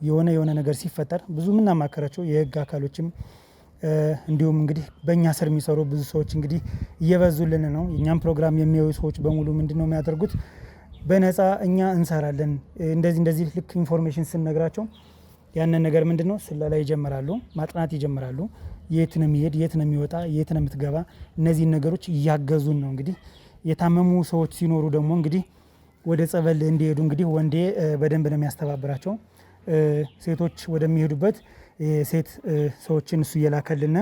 የሆነ ነገር ሲፈጠር ብዙ የምናማከራቸው የህግ አካሎችም እንዲሁም እንግዲህ በእኛ ስር የሚሰሩ ብዙ ሰዎች እንግዲህ እየበዙልን ነው። የእኛም ፕሮግራም የሚያዩ ሰዎች በሙሉ ምንድነው የሚያደርጉት? በነፃ እኛ እንሰራለን እንደዚህ ልክ ኢንፎርሜሽን ስንነግራቸው ያንን ነገር ምንድነው ስለላ ይጀምራሉ፣ ማጥናት ይጀምራሉ። የት ነው የሚሄድ፣ የት ነው የሚወጣ፣ የት ነው የምትገባ፣ እነዚህን ነገሮች እያገዙን ነው። እንግዲህ የታመሙ ሰዎች ሲኖሩ ደግሞ እንግዲህ ወደ ጸበል እንዲሄዱ እንግዲህ ወንዴ በደንብ ነው የሚያስተባብራቸው። ሴቶች ወደሚሄዱበት ሴት ሰዎችን እሱ እየላከልና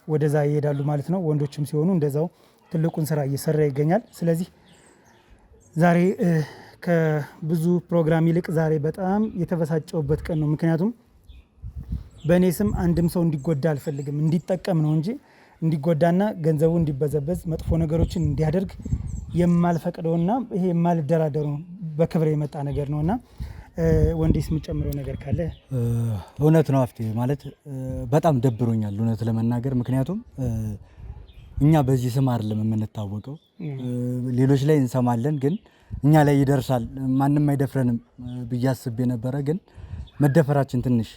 ወደዛ ይሄዳሉ ማለት ነው። ወንዶችም ሲሆኑ እንደዛው ትልቁን ስራ እየሰራ ይገኛል። ስለዚህ ዛሬ ከብዙ ፕሮግራም ይልቅ ዛሬ በጣም የተበሳጨውበት ቀን ነው። ምክንያቱም በእኔ ስም አንድም ሰው እንዲጎዳ አልፈልግም፣ እንዲጠቀም ነው እንጂ እንዲጎዳና ገንዘቡ እንዲበዘበዝ መጥፎ ነገሮችን እንዲያደርግ የማልፈቅደውና ይሄ የማልደራደረው በክብር የመጣ ነገር ነውና ወንዴስ የምጨምረው ነገር ካለ? እውነት ነው አፍቴ ማለት በጣም ደብሮኛል እውነት ለመናገር ምክንያቱም እኛ በዚህ ስም አይደለም የምንታወቀው ሌሎች ላይ እንሰማለን ግን እኛ ላይ ይደርሳል ማንንም አይደፍረንም ብዬ አስቤ ነበረ ግን መደፈራችን ትንሽ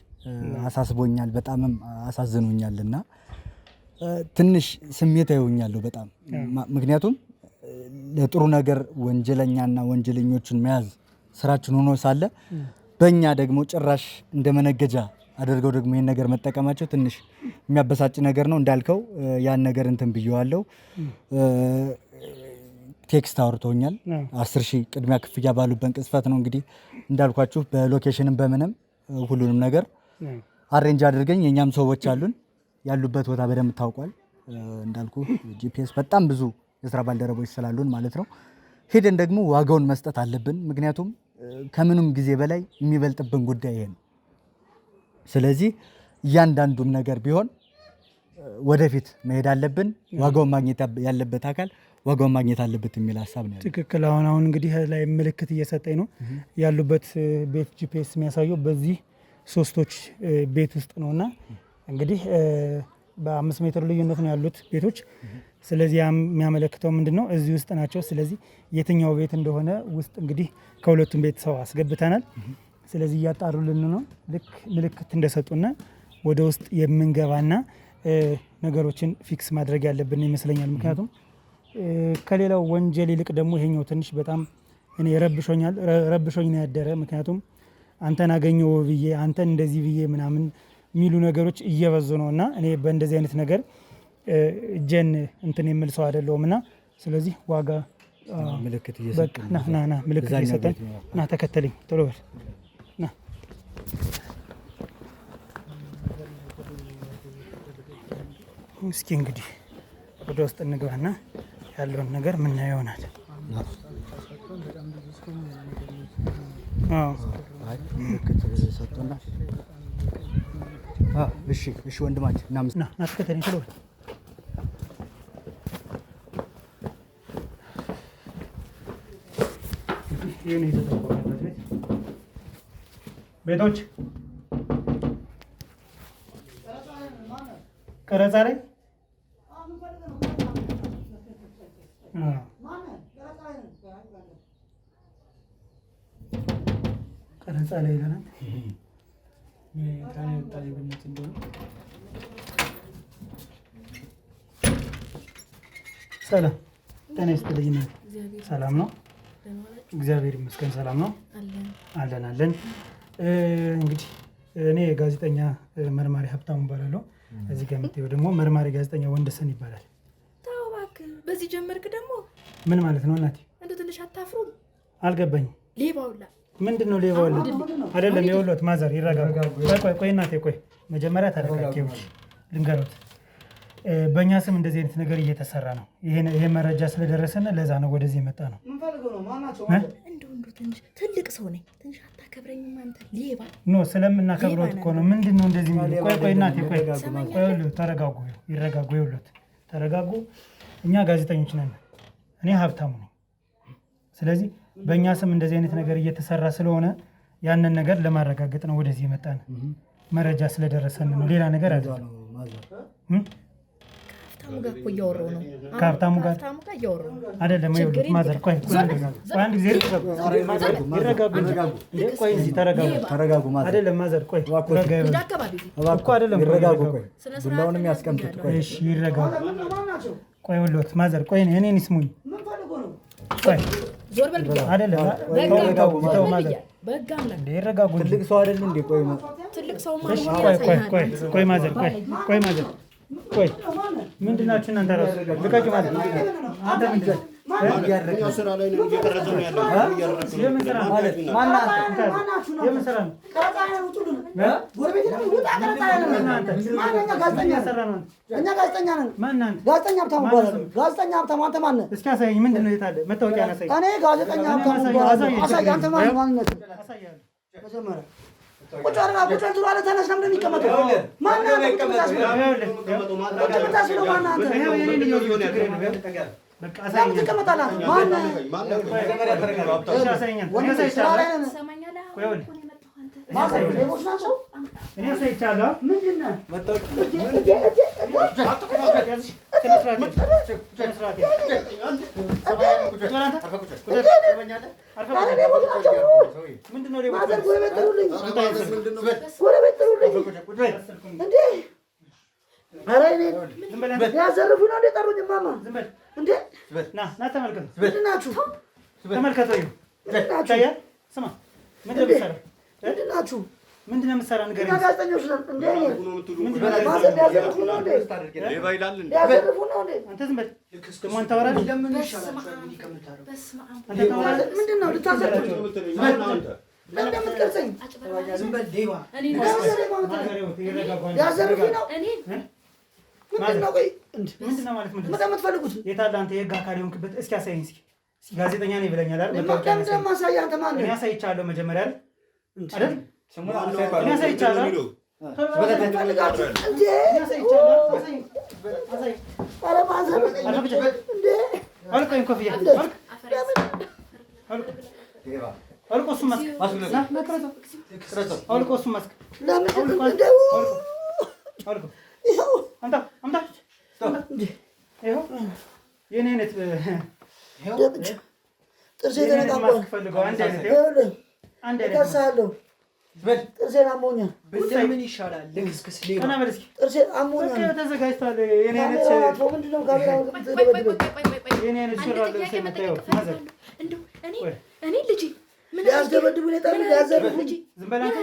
አሳስቦኛል በጣምም አሳዝኖኛልና ትንሽ ስሜት አይሆኛለሁ በጣም ምክንያቱም ለጥሩ ነገር ወንጀለኛና ወንጀለኞችን መያዝ ስራችን ሆኖ ሳለ በእኛ ደግሞ ጭራሽ እንደመነገጃ አድርገው ደግሞ ይሄን ነገር መጠቀማቸው ትንሽ የሚያበሳጭ ነገር ነው እንዳልከው ያን ነገር እንትን ብየዋለሁ ቴክስት አውርቶኛል 10,000 ቅድሚያ ክፍያ ባሉበት ቅጽበት ነው እንግዲህ እንዳልኳችሁ በሎኬሽንም በምንም ሁሉንም ነገር አሬንጅ አድርገኝ የኛም ሰዎች አሉን ያሉበት ቦታ በደንብ ታውቋል እንዳልኩ ጂፒኤስ በጣም ብዙ የስራ ባልደረቦች ስላሉን ማለት ነው ሄደን ደግሞ ዋጋውን መስጠት አለብን ምክንያቱም ከምንም ጊዜ በላይ የሚበልጥብን ጉዳይ ይሄ ነው ስለዚህ እያንዳንዱም ነገር ቢሆን ወደፊት መሄድ አለብን ዋጋውን ማግኘት ያለበት አካል ዋጋውን ማግኘት አለበት የሚል ሐሳብ ነው ትክክል አሁን እንግዲህ ላይ ምልክት እየሰጠኝ ነው ያሉበት ቤት ጂፒኤስ የሚያሳየው በዚህ ሶስቶች ቤት ውስጥ ነውና እንግዲህ በ5 ሜትር ልዩነት ነው ያሉት ቤቶች ስለዚህ የሚያመለክተው ምንድነው እዚህ ውስጥ ናቸው ስለዚህ የትኛው ቤት እንደሆነ ውስጥ እንግዲህ ከሁለቱም ቤት ሰው አስገብተናል ስለዚህ ያጣሩልን ነው ልክ ምልክት እንደሰጡና ወደ ውስጥ የምንገባና ነገሮችን ፊክስ ማድረግ ያለብን ይመስለኛል ምክንያቱም ከሌላው ወንጀል ይልቅ ደግሞ ይሄኛው ትንሽ በጣም እኔ ረብሾኝ ነው ያደረ ምክንያቱም አንተን አገኘው ብዬ አንተን እንደዚህ ብዬ ምናምን ሚሉ ነገሮች እየበዙ ነውና እኔ በእንደዚህ አይነት ነገር እጄን እንትን የምል ሰው አይደለሁምና ስለዚህ ዋጋ ምልክት እየሰጠን ና ምልክት እየሰጠን ና ተከተለኝ ቶሎ በል ና እስኪ እንግዲህ ወደ ውስጥ እንግባና ያለውን ነገር ምን ይሆናል ምልክት እየሰጠና እሺ ወንድማችን ና ተከተለኝ ቶሎ በል ይሄን የተጠቆመበት ቤት ቤቶች ቀረጻ ላይ ቀረጻ ላይ ይለናል የታኔ ወጣ ይብነት እንደሆነ ሰላም ጤና ይስጥልኝ ሰላም ነው እግዚአብሔር ይመስገን ሰላም ነው አለን እንግዲህ እኔ ጋዜጠኛ መርማሪ ሀብታሙ እባላለሁ እዚህ ጋር የምትይው ደግሞ መርማሪ ጋዜጠኛ ወንደሰን ይባላል ተው እባክህ በዚህ ጀመርክ ደግሞ ምን ማለት ነው እናቴ እንደው ትንሽ አታፍሩም አልገባኝም ሌባውላ ምንድነው ሌባውላ አይደለም የወሎት ማዘር ይረጋጋ ቆይ እናቴ ቆይ መጀመሪያ ተረጋግተው ልንገሩት በእኛ ስም እንደዚህ አይነት ነገር እየተሰራ ነው ይሄ መረጃ ስለደረሰን ለዛ ነው ወደዚህ የመጣ ነው እንደው ትንሽ ትልቅ ሰው ነኝ ትንሽ አታከብረኝም አንተ ሌባ ኖ ስለምናከብረው እኮ ነው ምንድነው እንደዚህ ቆይ እናቴ ቆይ ተረጋጉ ይረጋጉ ይውሉት ተረጋጉ እኛ ጋዜጠኞች ነን እኔ ሀብታሙ ነኝ ስለዚህ በእኛ ስም እንደዚህ አይነት ነገር እየተሰራ ስለሆነ ያንን ነገር ለማረጋገጥ ነው ወደዚህ የመጣ ነው መረጃ ስለደረሰን ነው ሌላ ነገር አይደለም ከሀብታሙ ጋር እኮ እያወራሁ ነው ከሀብታሙ ጋር እያወራሁ ነው አይደለም ይኸውልህ ማዘር ቆይ አንድ ጊዜ ቆይ እዚህ ተረጋጉ ማዘር አይደለም ማዘር ቆይ እኮ አይደለም ይረጋጉ ቆይ ዱላውንም ያስቀምጡት ቆይ እሺ ይረጋጉ ቆይ ወሎት ማዘር ቆይ እኔን ይስሙኝ ቆይ ዞር በል ብያ አይደለም ተው ማዘር በጋም ላይ ይረጋጉ ትልቅ ሰው አይደል እንዴ ቆይ ትልቅ ሰው ማለት ቆይ ማዘር ቆይ ማዘር ቆይ ምንድናችሁ እናንተ ራሱ ልቀቂ ማለት አንተ ምንድነው ያው ስራ ላይ ነው እየቀረጸ ነው ያለው የምን ስራ ማለት ማናችሁ የምን ስራ ነው ጎረቤት ነው ውጣ ቀረጻ ነው እኛ ጋዜጠኛ ነን ጋዜጠኛ ሀብታሙ ይባላል ጋዜጠኛ ሀብታሙ አንተ ማን ነህ እስኪ አሳየኝ ምንድነው የታለ መታወቂያ አሳየኝ እኔ ጋዜጠኛ ሀብታሙ ይባላል አሳይ አንተ ማን ነህ አሳያለሁ መጀመሪያ ቁጭ አድርጋ ቁጭ አድርጋ ተነስ። ለምን የሚቀመጠው ማን ነው? የምታስብለው ማን አንተ? ለምን ትቀመጣለህ? ማን ሌቦች ናቸው። እኔ አሳይቻለሁ። ምንድን ነው ያዘርፉ ነው እንደ ጠሩኝ ማማ እንዴ ና ተመልከቱ። ምንድን ናችሁ? ተመልከቱ። ስማ ምንድን ናችሁ? ምንድን ነው የምትሰራ? ንገረኝ። ጋዜጠኞች ነን እንዴ? ማዘር ሊያዘርፉ ነው እንዴ? ሊያዘርፉ ነው እንዴ? አንተ ዝም በል ደግሞ አንተ ታወራለህ። ምንድን ነው ልታዘርፉ? ለምን የምትቀርጸኝ? ሊያዘርፉ ነው። ምንድን ነው? ቆይ ምንድን ነው ማለት ምንድን ነው የምትፈልጉት? የት አለ አንተ የህግ አካል የሆንክበት? እስኪ አሳይኝ። እስኪ ጋዜጠኛ ነኝ ብለኛል አይደል? ለምን ማሳያ? አንተ ማን ነህ? እኔ አሳይቻለሁ መጀመሪያ አይደል? እኔ አሳይቻለሁ። አልቆይም ኮፍያ አልቆ እሱን ማስክ አልቆ እሱን ማስክ አምጣ ይኸው የኔ አይነት ጥርሴ ተነቃቅሏል። አንድ አይነት እከሳለሁ። ጥርሴን አሞኛል። ምን ይሻላል? ልክስክስ ሌባ ጥርሴን አሞኛል። ተዘጋጅቷል። የኔ አይነት ምንድን ነው? ካሜራ የኔ አይነት ሹራብ ለብሰህ የምታየው ማዘር እኔ ልጄ ምን ሊያስደበድቡ የጠሩ ሊያዘርፉ ዝም በል አንተ።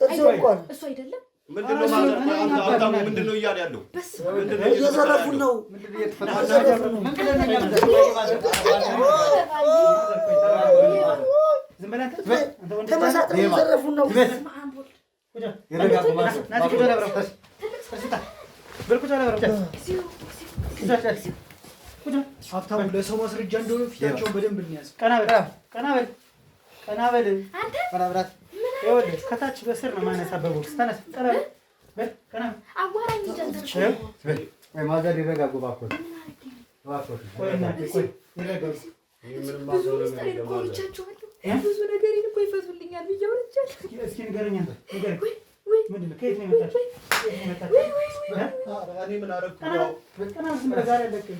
ጥርሴ ወድቋል። እሱ አይደለም ምንድነው ማዘር? ምንድነው እያለ ያለው? እየዘረፉን ነው። ተመሳጥረው እየዘረፉን ነው። ሀብታሙ ለሰው ማስረጃ እንደሆነ ፊታቸውን በደንብ እንያዝ። ቀና በል ይኸውልህ ከታች በስር ነው የማነሳው። ቦክስ ተነስ። ቀና በል ቀና አዋራኝ ጀንደር ማዘር ይረጋጉ እባክዎት። ብዙ ነገር እኮ ይፈቱልኛል ብዬ አውርቻለሁ። እስኪ ንገረኝ አንተ ንገረኝ። ምንድን ነው? ከየት ነው የመጣችው? እኔ ምን አደረኩ? ቀና ዝም ብለህ ዛሬ አለቀኝ።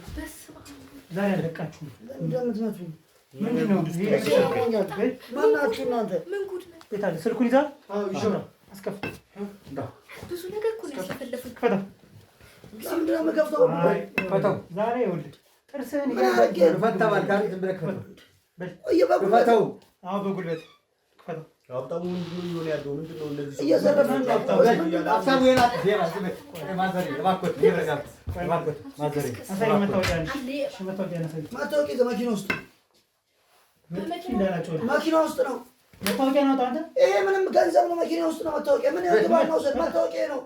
ዛሬ አለቃችሁ እንደምትመቱኝ ምንድን ነው? ማናችሁ እናንተ? ምን ጉድ ነው? የት አለ? ስልኩን ይዘሃል? አስከፍት። ብዙ ነገር እኮ ነው ያስፈለፉት። ክፈተው። ለምንድን ነው የምከፍተው? ዛሬ ይኸውልህ ጥርስህን ፈተባል ጋር ዝም ብለህ ክፈተው። እየበጉበተው አዎ በጉልበት ክፈተው። ሀብታሙ ምንድነው እየሆነ ያለው? ምንድነው እንደዚህ እየዘረፉን ነው። ሀብታሙ የናት ዜና ዝም ብለህ ማዘር እባክዎት ይረጋጉ እባክዎት ማዘር አሳይ። መታወቂያ ነሽ? እሺ መታወቂያ ነሽ? መታወቂያ መኪና ውስጥ እንዳላቸው መኪና ውስጥ ነው። መታወቂያ ነው አንተ? ይሄ ምንም ገንዘብ ነው። መኪና ውስጥ ነው መታወቂያ። ምን ያግባል መውሰድ? መታወቂያ ነው።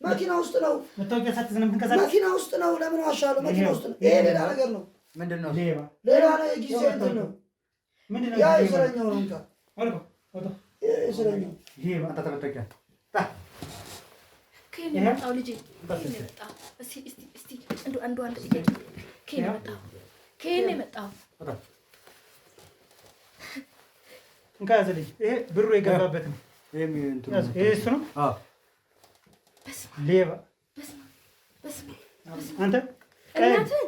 መኪና ውስጥ ነው። መታወቂያ ሳትይዝ ነው የምትንቀሳቀስ? መኪና ውስጥ ነው። ለምን ዋሻለሁ? መኪና ውስጥ ነው። ይሄ ሌላ ነገር ነው። ምንድን ነው? ሌላ ነው። የጊዜ እንትን ነው። ምንድን ነው? ያ የእስረኛው ነው። እንካ ወጣ የእስረኛው ሌባ አንተ ተመተቂያ ከየት ነው የመጣው ልጄ? ከየት ነው የመጣው? እስቲ አንዱ አንድ ጥያቄ ከየት ነው የመጣው? ከየት ነው የመጣው? እንካ ያዘልኝ። ይሄ ብሩ የገባበት ነው። ይሄ እሱ ነው። ሌባ አንተ እናትህ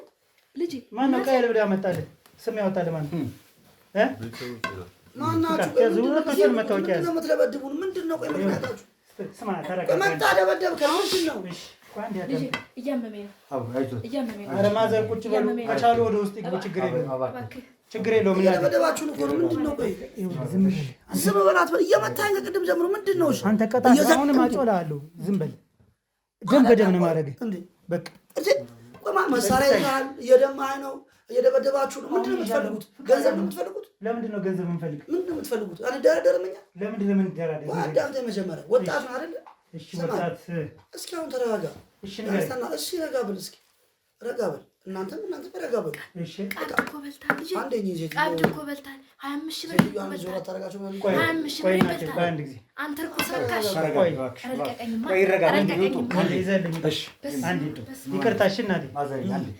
ልጄ ማነው ቀይ ልብዳ መጣልህ? ስም ያወጣልህ ማነው? ማናችሁ? መታወቂያ ነው የምትለበድቡን? ምንድን ነው? ቆይ ምክንያታችሁ? ስማ ተረጋጋ። መጣ ደበደብከ ነው። ምንድን ነው? ልጄ እያመመኝ ነው። እያመመኝ ነው። ኧረ ማዘር ቁጭ በሉ። ከቻሉ ወደ ውስጥ ይግቡ። ችግር የለውም። ችግር የለውም። እየደበደባችሁን እኮ ነው። ምንድን ነው? ቆይ ዝም በላት። እየመታኝ ከቅድም ጀምሮ ምንድን ነው? አንተ ቀጣ አሁንም አጮልሃለሁ። ዝም በል። ደም በደም ነው ማድረግ። በቃ መሳሪያ ይዘሃል። እየደማህ ነው። እየደበደባችሁ ነው። ምንድን ነው የምትፈልጉት? ገንዘብ ነው የምትፈልጉት? ለምንድን ነው ገንዘብ የምንፈልግ? ምንድን ነው የምትፈልጉት? አንደራደርምኛ። ለምንድን ነው የምንደራደር? አዳምጠኝ መጀመሪያ። ወጣት ነው አይደለ? እሺ ወጣት። እስኪ አሁን ተረጋጋ። እሺ ንገረኝ። እሺ ረጋ በል። እስኪ ረጋ በል። እናንተም ረጋ በሉ። እሺ ቀብድ እኮ በልታል ልጄ። አንደኛ ዜት ቀብድ እኮ በልታል። 25 ሺህ ብር እኮ በልታል። 25 ሺህ ብር በልታል። አንተ እኮ ሰካሽ። ረቀቀኝማ ረቀቀኝማ። ይቅርታ እሺ እናቴ።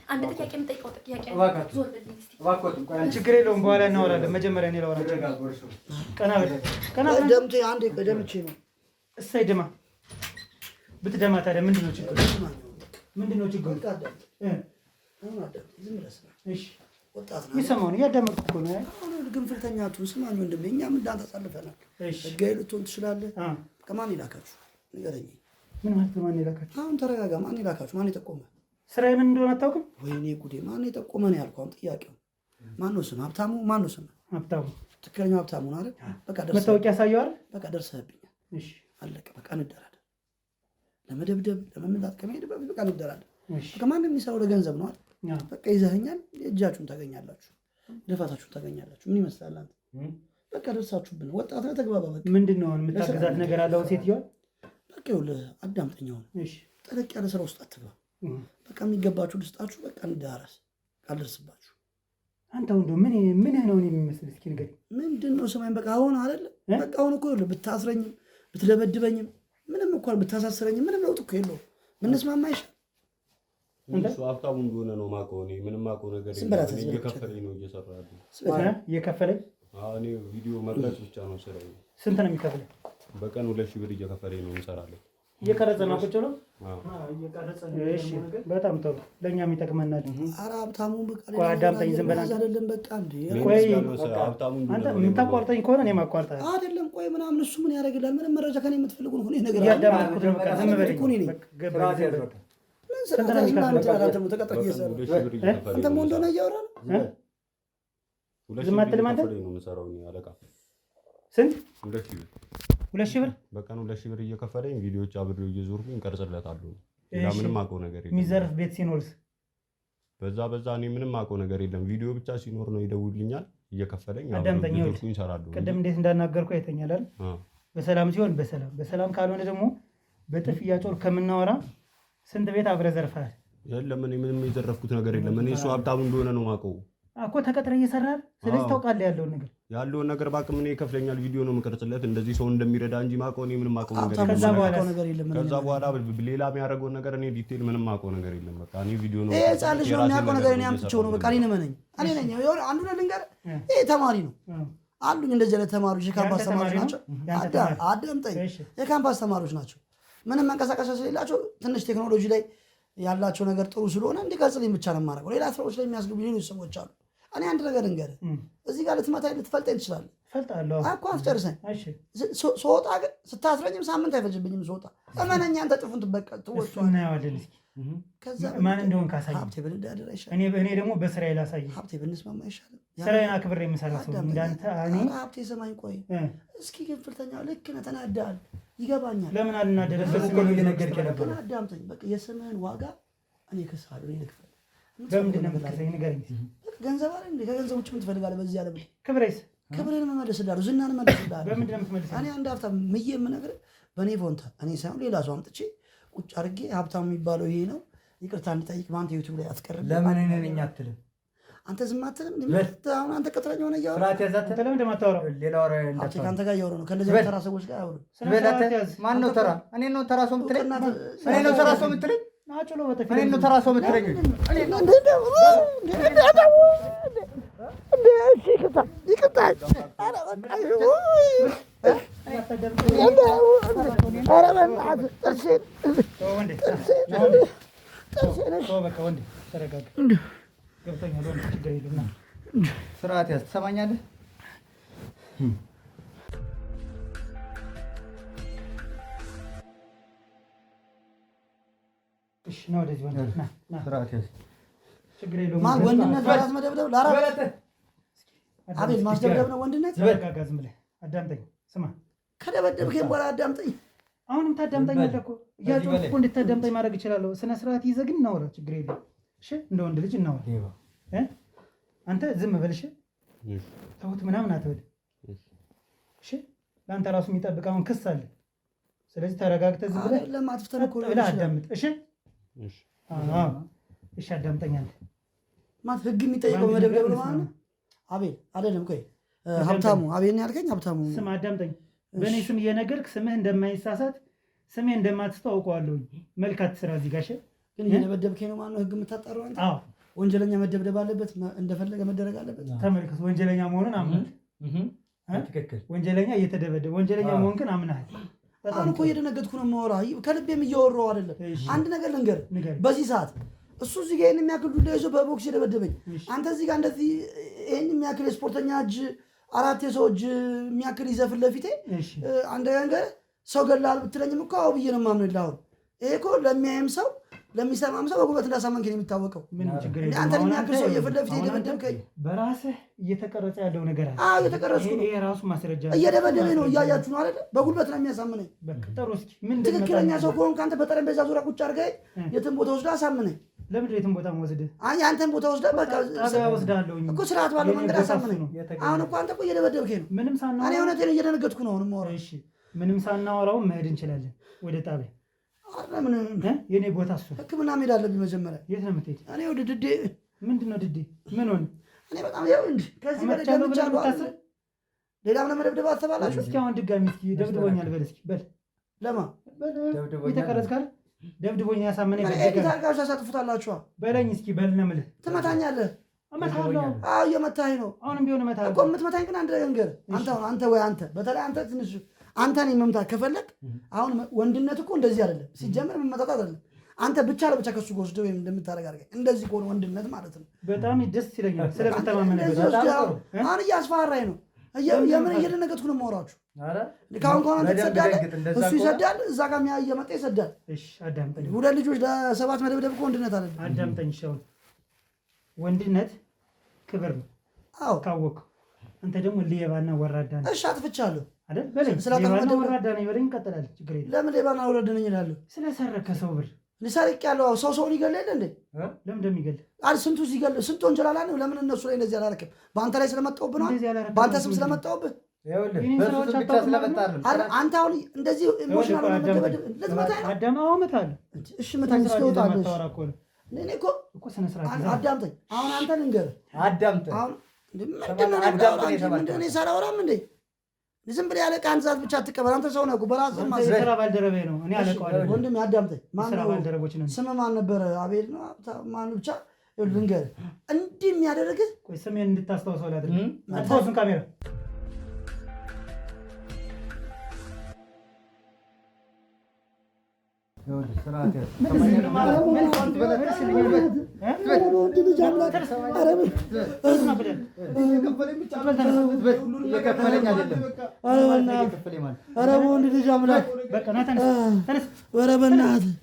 አንድ ጥያቄ የምጠይቀው ጥያቄ ዞር በልኝ እስኪ። ችግር የለውም በኋላ እናወራለን። መጀመሪያ እኔ ላወራ። ቀና በል ደምቴ አንዴ በደምቼ ነው። እሰይ ድማ ብትደማ ታዲያ ምንድን ነው ችግሩ? ምንድን ነው ችግሩ? እሺ ይሰማውን እያዳመጥኩ እኮ ነው። ግንፍልተኛቱን ስማኝ ወንድሜ፣ እኛም እንዳንተ አሳልፈናል። ህጋዊ ልትሆን ትችላለህ። ከማን ይላካችሁ ንገረኝ። ምን ማለት ነው? ማን ይላካችሁ? አሁን ተረጋጋ። ማን ይላካችሁ? ማን የጠቆመ? ስራዬ ምን እንደሆነ አታውቅም? ወይኔ ጉዴ! ማን የጠቆመ ነው ያልኩህ? አሁን ጥያቄው ማን ነው? ስም ሀብታሙ? ማን ነው ስም? ሀብታሙ። ትክክለኛው ሀብታሙ ነው አይደል? በቃ ደርሰህ መታወቂያ ያሳየዋል። በቃ ደርሰህብኛል። እሺ አለቀ። በቃ እንደራደር። ለመደብደብ ለመምታት ከመሄድ በፊት በቃ እንደራደር። እሺ በቃ ማንም የሚሰራው ለገንዘብ ነው አይደል? በቃ ይዘኸኛል። የእጃችሁን ታገኛላችሁ፣ ልፋታችሁን ታገኛላችሁ። ምን ይመስላል አንተ? በቃ ደርሳችሁብን። ወጣት ነው፣ ተግባባ። በቃ ምንድን ነው የምታግዛት ነገር አለው ሴትዮዋ? በቃ ይኸውልህ አዳምጠኝ። አሁን እሺ ጠለቅ ያለ ስራ ውስጥ አትግባ። በቃ የሚገባችሁ ልስጣችሁ። በቃ እንዳራስ ካልደርስባችሁ አንተ ወንዶ ምን ነው የሚመስል? እስኪ ንገረኝ። ምንድን ነው ስማኝ። በቃ አሁን አይደለ በቃ አሁን እኮ ይኸውልህ ብታስረኝም ብትደበድበኝም ምንም እኮ ብታሳስረኝም ምንም ለውጥ እኮ የለውም። ምንስማማ ይሻል። እሱ ሀብታሙ እንደሆነ ነው የማውቀው። እኔ ምንም የማውቀው ነገር የለም። እየከፈለኝ ነው እየሰራ ያለው። እየከፈለኝ? እኔ ቪዲዮ መቅረጽ ብቻ ነው ስራዬ። ስንት ነው የሚከፍለኝ? በቀን 2,000 ብር እየከፈለኝ ነው እንሰራለን። እየቀረጸ ነው ቁጭ ብሎ? እሺ በጣም ጥሩ። ለእኛም ይጠቅመናል። ኧረ ሀብታሙ በቃ አዳምጠኝ። ዝም በላ አይደለም በቃ እንደ ቆይ ሀብታሙ አንተ የምታቋርጠኝ ከሆነ እኔ ማቋርጠህ አይደለም። ቆይ ምናምን እሱ ምን ያደርግላል? ምንም መረጃ ከኔ የምትፈልጉ ነው እኔ ነገር እያዳመጥኩት ነው። በቃ ዝም በለኝ። አንተም ወንዶና እያወራ ነው። ዝም አትልም አንተ። ስንት? 2,000 ብር በቀን 2,000 ብር እየከፈለኝ ቪዲዮዎች አብሬው እየዞርኩኝ ቀርጽለታለሁ። ሌላ ምንም አውቀው ነገር የለም። የሚዘርፍ ቤት ሲኖርስ? በዛ እኔ ምንም አውቀው ነገር የለም። ቪዲዮ ብቻ ሲኖር ነው ይደውልኛል እየከፈለኝ አዳምጠኝ። እሰራለሁ። ቅድም እንዴት እንዳናገርኩ አይተኛል አይደል? በሰላም ሲሆን በሰላም ካልሆነ ደግሞ በጥፍ እያጮር ከምናወራ ስንት ቤት አብረህ ዘርፈሃል? የለም እኔ ምንም የዘረፍኩት ነገር የለም። እኔ እሱ ሀብታሙ እንደሆነ ነው የማውቀው እኮ ተቀጥረህ እየሰራህ። ስለዚህ ታውቃለህ ያለውን ነገር በአቅም እኔ ይከፍለኛል። ቪዲዮ ነው የምቀርጽለት እንደዚህ ሰው እንደሚረዳ እንጂ ማውቀው እኔ ምንም ማውቀው ነገር የለም። ከዛ በኋላ ሌላ የሚያደርገው ነገር እኔ ዲቴል ምንም ማውቀው ነገር የለም። በቃ እኔ ቪዲዮ ነው ህፃን ልጅ ነው የሚያውቀው ነገር እኔ አምጥቼው ነው በቃ እኔ ነኝ አንዱ ልንገርህ። ይሄ ተማሪ ነው አሉኝ እንደዚህ አይነት ተማሪዎች የካምፓስ ተማሪዎች ናቸው። አዳምጠኝ፣ የካምፓስ ተማሪዎች ናቸው። ምንም መንቀሳቀሻ ስለሌላቸው ትንሽ ቴክኖሎጂ ላይ ያላቸው ነገር ጥሩ ስለሆነ እንዲቀርጽልኝ ብቻ ነው የማደርገው። ሌላ ስራዎች ላይ የሚያስገቡ ሌሎች ሰዎች አሉ። እኔ አንድ ነገር እንገርህ፣ እዚህ ጋር ልትመታኝ ልትፈልጠኝ ትችላለህ እኮ አትጨርሰኝ። ስወጣ ግን ስታስረኝም ሳምንት አይፈጅብኝም። ስወጣ እመነኛ አንተ ጥፉን እናየዋለን። ማን እንደሆን ካሳየኝ ሀብቴ ብንዳደር አይሻልም? እኔ ደግሞ በስራዬ ላሳየህ። ሀብቴ ብንስማማ አይሻልም? ስራዬን አክብሬ የምሰራ ሰው እንዳንተ። ሀብቴ ሰማኝ፣ ቆይ እስኪ ግንፍልተኛው ልክ ነህ፣ ተናደሃል፣ ይገባኛል። ለምን አልናደረም? እየነገርኩህ ነበር። አዳምጠኝ፣ በቃ የስምህን ዋጋ እኔ እከስሃለሁ። እኔ ልክፈል። በምንድን ነው የምትከሰኝ? ንገረኝ። ገንዘብ አለ እንዴ? ከገንዘብ ውጭ ምን ትፈልጋለህ በዚህ ዓለም? ክብሬስ? ክብሬን እመልስልሃለሁ፣ ዝናን እመልስልሃለሁ። በምንድን ነው የምትመልሰው? እኔ አንድ ሀብታም ምዬ የምነግርህ በእኔ ፎንታ እኔ ሳይሆን ሌላ ሰው አምጥቼ ቁጭ አድርጌ ሀብታም የሚባለው ይሄ ነው ይቅርታ እንድጠይቅ በአንተ ዩቲዩብ ላይ አትቀርም። ለምን እኔ ነኝ አትልም? አንተ ዝም አትልም? አሁን አንተ ቅጥረኛ ሆነ እያወራህ ፍርሃት ያዛት። ለምን እንደማታወራው ሌላ ወሬ እንዳታወራ። ከአንተ ጋር እያወራሁ ነው። ከእንደዚህ ተራ ሰዎች ጋር አያወሩም። ማን ነው ተራ? እኔ ነው ተራ ሰው የምትለኝ? እኔ ነው ተራ ሰው የምትለኝ? እኔ ነው ተራ ሰው የምትለኝ? ስርዓት ያዝ። ትሰማኛለህ? ስርዓት ያዝ። ማን ወንድነት በራስ መደብደብ ለአራት አቤት ማስደብደብ ነው ወንድነት? ዝም ብለህ አዳምጠኝ። ስማ ከደበደብከኝ በኋላ አዳምጠኝ። አሁንም ታዳምጠኛለህ እኮ እያጮህኩ እኮ እንድታዳምጠኝ ማድረግ እችላለሁ። ስነ ስርዓት ይዘህ ግን እናውራ፣ ችግር የለም። እሺ እንደ ወንድ ልጅ እናውራ። አንተ ዝም በል እሺ። ተውት ምናምን አትበል እሺ። ለአንተ ራሱ የሚጠብቅ አሁን ክስ አለ። ስለዚህ ተረጋግተህ ዝም ብለህ አዳምጥ እሺ። እሺ አዳምጠኛለህ ማለት ህግ የሚጠይቀው መደብደብ ነው ማለት ነው። አቤል አይደለም፣ ቆይ ሀብታሙ አቤል ነው ያልከኝ? ሀብታሙ ስም አዳምጠኝ። በእኔ ስም እየነገርክ ስምህ እንደማይሳሳት ስሜ እንደማትስተው አውቀዋለሁ። መልካት ስራ እዚህ ጋር ግን እየደበደብከኝ ነው ማለት ነው። ህግ የምታጣራው አንተ? አዎ። ወንጀለኛ መደብደብ አለበት፣ እንደፈለገ መደረግ አለበት። ተመልከት፣ ወንጀለኛ መሆኑን አምናል። ትክክል። ወንጀለኛ እየተደበደበ ወንጀለኛ መሆን ግን አምናል። አሁን እኮ እየደነገጥኩ ነው የማወራህ፣ ከልቤም እያወራሁ አይደለም። አንድ ነገር ልንገርህ፣ በዚህ ሰዓት እሱ እዚህ ጋር ይህን የሚያክል ዱላ ይዞ በቦክስ የደበደበኝ፣ አንተ እዚህ ጋር እንደዚህ ይህን የሚያክል የስፖርተኛ እጅ 4 የሰው እጅ የሚያክል ይዘህ ፊት ለፊቴ አንድ ነገር ሰው ገላል ብትለኝም እኮ አዎ ብዬ ነው የማምንልህ። አሁን ይሄ እኮ ለሚያይም ሰው ለሚሰማም ሰው በጉልበት እንዳሳመንከኝ የሚታወቀው አንተን የሚያክል ሰው የፊት ለፊቴ የደበደብከኝ በራስህ እየተቀረጸ ያለው ነገር አለ። አዎ እየተቀረጽኩ ነው። ይሄ ራሱ ማስረጃ እየደበደበኝ ነው፣ እያያችሁ ነው አይደል? በጉልበት ነው የሚያሳምነኝ። ትክክለኛ ሰው ከሆንክ አንተ በጠረጴዛ ዙሪያ ቁጭ አድርገህ የትም ቦታ ወስደህ አሳምነኝ። ለምንድን የትም ቦታ ወስደህ? አንተን ቦታ ወስደህ በቃ ወስዳለሁ እኮ ስርዓት ባለው መንገድ አሳምነኝ። አሁን እኮ አንተ እኮ እየደበደብከኝ ነው። ምንም ሳናወራ እኔ እውነቴን እየደነገጥኩ ነው። አሁንም እሺ፣ ምንም ሳናወራው መሄድ እንችላለን ወደ ጣቢያ። የኔ ቦታ እሱ ሕክምና መሄድ አለብኝ መጀመሪያ። የት ነው የምትሄድ? እኔ ወደ ድዴ። ምንድን ነው ድዴ? ምን ሆነ? እኔ በጣም ያው እንጂ ከዚህ በላይ ደብቻለሁ። ሌላም ለመደብደብ አትባላችሁ። እስኪ አሁን ድጋሚ እስኪ ደብድቦኛል በል እስኪ በል። ለማ የተቀረጽካል? ደብድቦኛ ያሳመነኝ ታርጋችሁ ታሳጥፉታላችሁ በለኝ እስኪ በል ነው የምልህ። ትመታኛለህ? እመታለሁ። አዎ እየመታኸኝ ነው። አሁንም ቢሆን እመታለሁ እኮ። የምትመታኝ ግን አንድ ነገር አንተ ወይ አንተ በተለይ አንተ ትንሽ አንተን መምታት ከፈለግ አሁን ወንድነት እኮ እንደዚህ አይደለም። ሲጀምር መመጣጣት አይደለም። አንተ ብቻ ለብቻ ከሱ ጋር ወስደው ወይም እንደምታደርግ አድርገህ እንደዚህ ከሆነ ወንድነት ማለት ነው። በጣም ደስ ይለኛል ስለምተማመንበት። አሁን እያስፈራራኝ ነው። የምን እየደነገጥኩ ነው የማወራችሁ። ካሁን ከሆነ አንተ ትሰዳለህ፣ እሱ ይሰዳል፣ እዛ ጋር እየመጣ ይሰዳል። አዳምጠኝ። 2 ልጆች ለ7 መደብደብ እኮ ወንድነት አይደለም። አዳምጠኝ። ወንድነት ክብር ነው። አዎ ካወቅኸው። አንተ ደግሞ ሌባና ወራዳ ነህ። እሺ አጥፍቻለሁ አይደል? በለኝ። ሌባና ወራዳ ነኝ በለኝ። እንቀጥላለን። ችግር የለም። ለምን ሌባና ወራዳ ነኝ እላለሁ? ስለሰረከ ሰው ብር ልሰርቅ ያለው ሰውን ይገል የለ እንዴ? ለምን እንደሚገል ስንቱ ሲገል ስንቱ ወንጀል አላለም። ለምን እነሱ ላይ እንደዚህ አላረክም? በአንተ ላይ ስለመጣሁብህ ነው። በአንተ ስም ስለመጣሁብህ አንተ አሁን እንደዚህ ኢሞሽናል ሆነ መደበደብ ልትመታኝ ነው? አዳምጠኝ። እሺ መታኝ። እስኪወጣለሽ እኔ እኮ አዳምጠኝ። አሁን አንተ ልንገርህ። አዳምጠኝ። አሁን ምንድን ነው ሳላወራም እንዴ? ዝም ብለህ ያለ ቃን ዛት ብቻ አትቀበል። አንተ ሰው ነህ እኮ በራስህ ስራ ባልደረባዬ ነው። እኔ አለቀዋለሁ። ወንድሜ አዳምጠኝ። ስምህ ማን ነበረ? አቤል ነው ማን? ብቻ ልንገርህ፣ እንዲህ የሚያደርግህ ቆይ ስሜን እንድታስታውሰው ላድርግ። አትወስን ካሜራ ወንድ ልጅ አምላክ ኧረ በእናትህ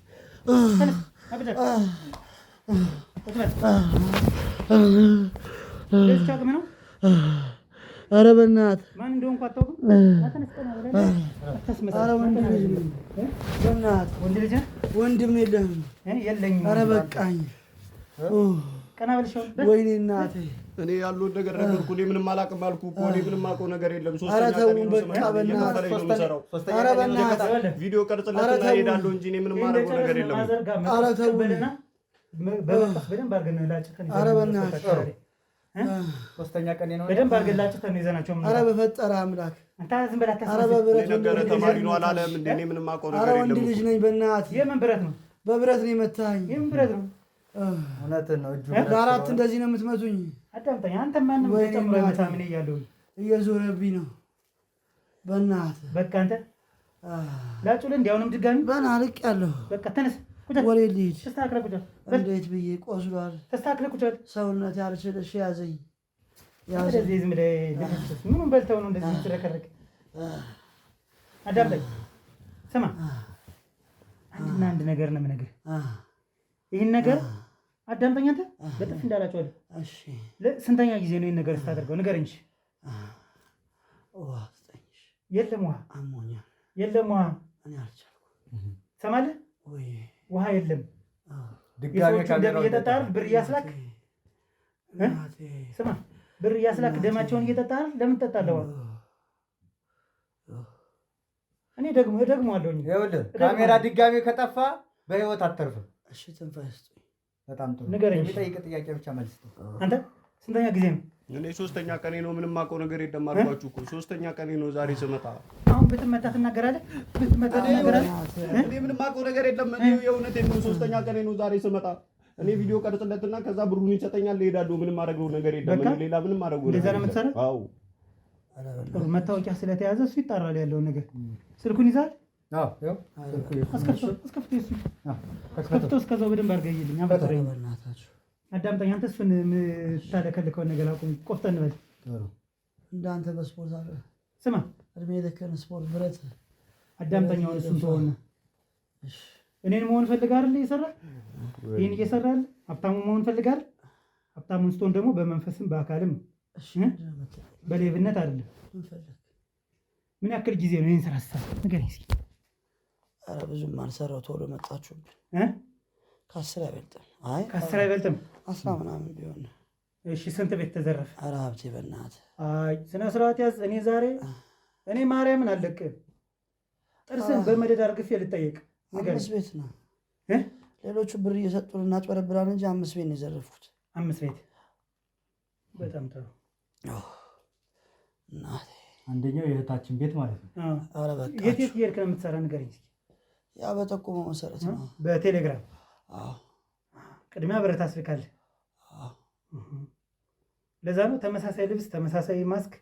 ኧረ በእናትህ ማን እንደሆንኩ አታውቅም? ወንድም የለህም? ኧረ በቃኝ። ወይኔ እናቴ እኔ ያለውን ነገር ነገርኩህ። እኔ ምንም አላውቅም አልኩህ እኮ። እኔ ምንም አውቀው ነገር የለም። ኧረ ተውን በቃ በእናትህ። ኧረ በእናትህ ቪዲዮ ቀርጽለትና እሄዳለሁ እንጂ እኔ ምንም አላውቀው ነገር የለም። ኧረ ተውን። ኧረ በእናትህ ሶስተኛ ቀን ነው። በደንብ አድርገላችሁ ተነዘናቸው። ኧረ በፈጠረ አምላክ አንተ ዝም ብለህ ኧረ በብረት ነገረ ተማሪ ነው አላለም እንዴ? እኔ ምንም አውቀው ነገር የለም። ኧረ ወንድ ልጅ ነኝ በእናትህ። የምን ብረት ነው? በብረት ነው የመታኸኝ። የምን ብረት ነው? እውነትህን ነው። እጁ ለአራት እንደዚህ ነው የምትመቱኝ? አዳምጠኝ። አንተ ማንም ተጨምሮ መታ ምን እያለሁ እየዞረብኝ ነው በእናትህ። በቃ አንተ ላጩል እንዲያውንም ድጋሚ በናልቅ ያለሁ። በቃ ተነስ። ወሬ ልሂድ። ተስተካክለህ ቁጭ በል። እንዴት ብዬ ቆስሏል። ተስተካክለህ ቁጭ በል። ሰውነት ያልችልሽ ያዘኝ። እንደዚህ ዝም ብለህ ምኑን በልተው ነው እንደዚህ ትረከረክ? አዳምጠኝ። ስማ፣ አንድና አንድ ነገር ነው የምነግርህ። ይህን ነገር አዳምጠኝ። አንተ በጥፍ እንዳላቸው አለ። እሺ፣ ስንተኛ ጊዜ ነው ይህን ነገር ስታደርገው? ንገረኝ። ውሃ ስጠኝ። የለም ውሃ። አሞኛል። የለም ውሃ። እኔ አልቻልኩም። ሰማለህ? ውሃ የለም። ድጋሜ ደም እየጠጣህ ብር እያስላክ ስማ፣ ብር እያስላክ ደማቸውን እየጠጣህ ለምን ትጠጣለህ? እኔ ደግሞ አለሁኝ። ይኸውልህ ካሜራ ድጋሜ ከጠፋ በህይወት አተርፍም። እሺ ትንፋሽ ስጡኝ። በጣም ጥሩ ንገረኝ። የሚጠይቅ ጥያቄ ብቻ መልስ። አንተ ስንተኛ ጊዜ ነው? እኔ 3ኛ ቀኔ ነው። ምንም አውቀው ነገር የለም አልኳችሁ እኮ 3ኛ ቀኔ ነው ዛሬ ስመጣ። አሁን ብትመታ ትናገራለህ? ብትመታ ትናገራለህ? እኔ ምንም አውቀው ነገር የለም። እኔ የእውነቴን ነው 3ኛ ቀኔ ነው ዛሬ ስመጣ። እኔ ቪዲዮ ቀርጽለትና ከዛ ብሩን ይሰጠኛል እሄዳለሁ። ምንም አደረገው ነገር የለም። እኔ ሌላ ምንም አደረገው ነገር የለም። የለም። አዎ መታወቂያ ስለተያዘ እሱ ይጣራል ያለውን ነገር። ስልኩን ይዛል? አዎ ያው አስከፍቶ እስከዛው በደንብ አድርገህ ይልኝ። አዳምጠኝ። አንተ እሱን የምታለከልከውን ነገር አቁም። ቆፍጠን በል። እንዳንተ በስፖርት አለ ስማ፣ እድሜ ልክህን ስፖርት ብረት አዳምጠኝ። አሁን እሱን ተወውና እኔን መሆን ፈልጋለህ? እየሰራህ ይህን እየሰራህ ሀብታሙ መሆን ፈልጋለህ? ሀብታሙን ስትሆን ደግሞ በመንፈስም በአካልም በሌብነት አይደለም። ምን ያክል ጊዜ ነው ይህን ስራ ስትሰራ? ንገረኝ እስኪ። ኧረ ብዙም አልሰራው። ቶሎ መጣችሁብን። ከ10 አይበልጥም። አይ ከ10 አይበልጥም። 10 ምናምን ቢሆን። እሺ ስንት ቤት ተዘረፈ? ኧረ ሀብቴ በእናትህ። አይ ስነ ስርዓት ያዝ። እኔ ዛሬ ማርያምን አልለቅህም። ጥርስን በመደድ አርግፌ ልጠየቅ። 5 ቤት ነው። ሌሎቹ ብር እየሰጡን እናጭበረብራለን እንጂ 5 ቤት ነው የዘረፉት። 5 ቤት። በጣም ጥሩ። እናቴ አንደኛው የእህታችን ቤት ማለት ነው። ኧረ በቃ የት እየሄድክ ነው የምትሰራ? ንገረኝ እስኪ። ያ በጠቆመው መሰረት ነው። በቴሌግራም አዎ። ቅድሚያ ብረት አስልካለህ። ለዛ ነው ተመሳሳይ ልብስ ተመሳሳይ ማስክ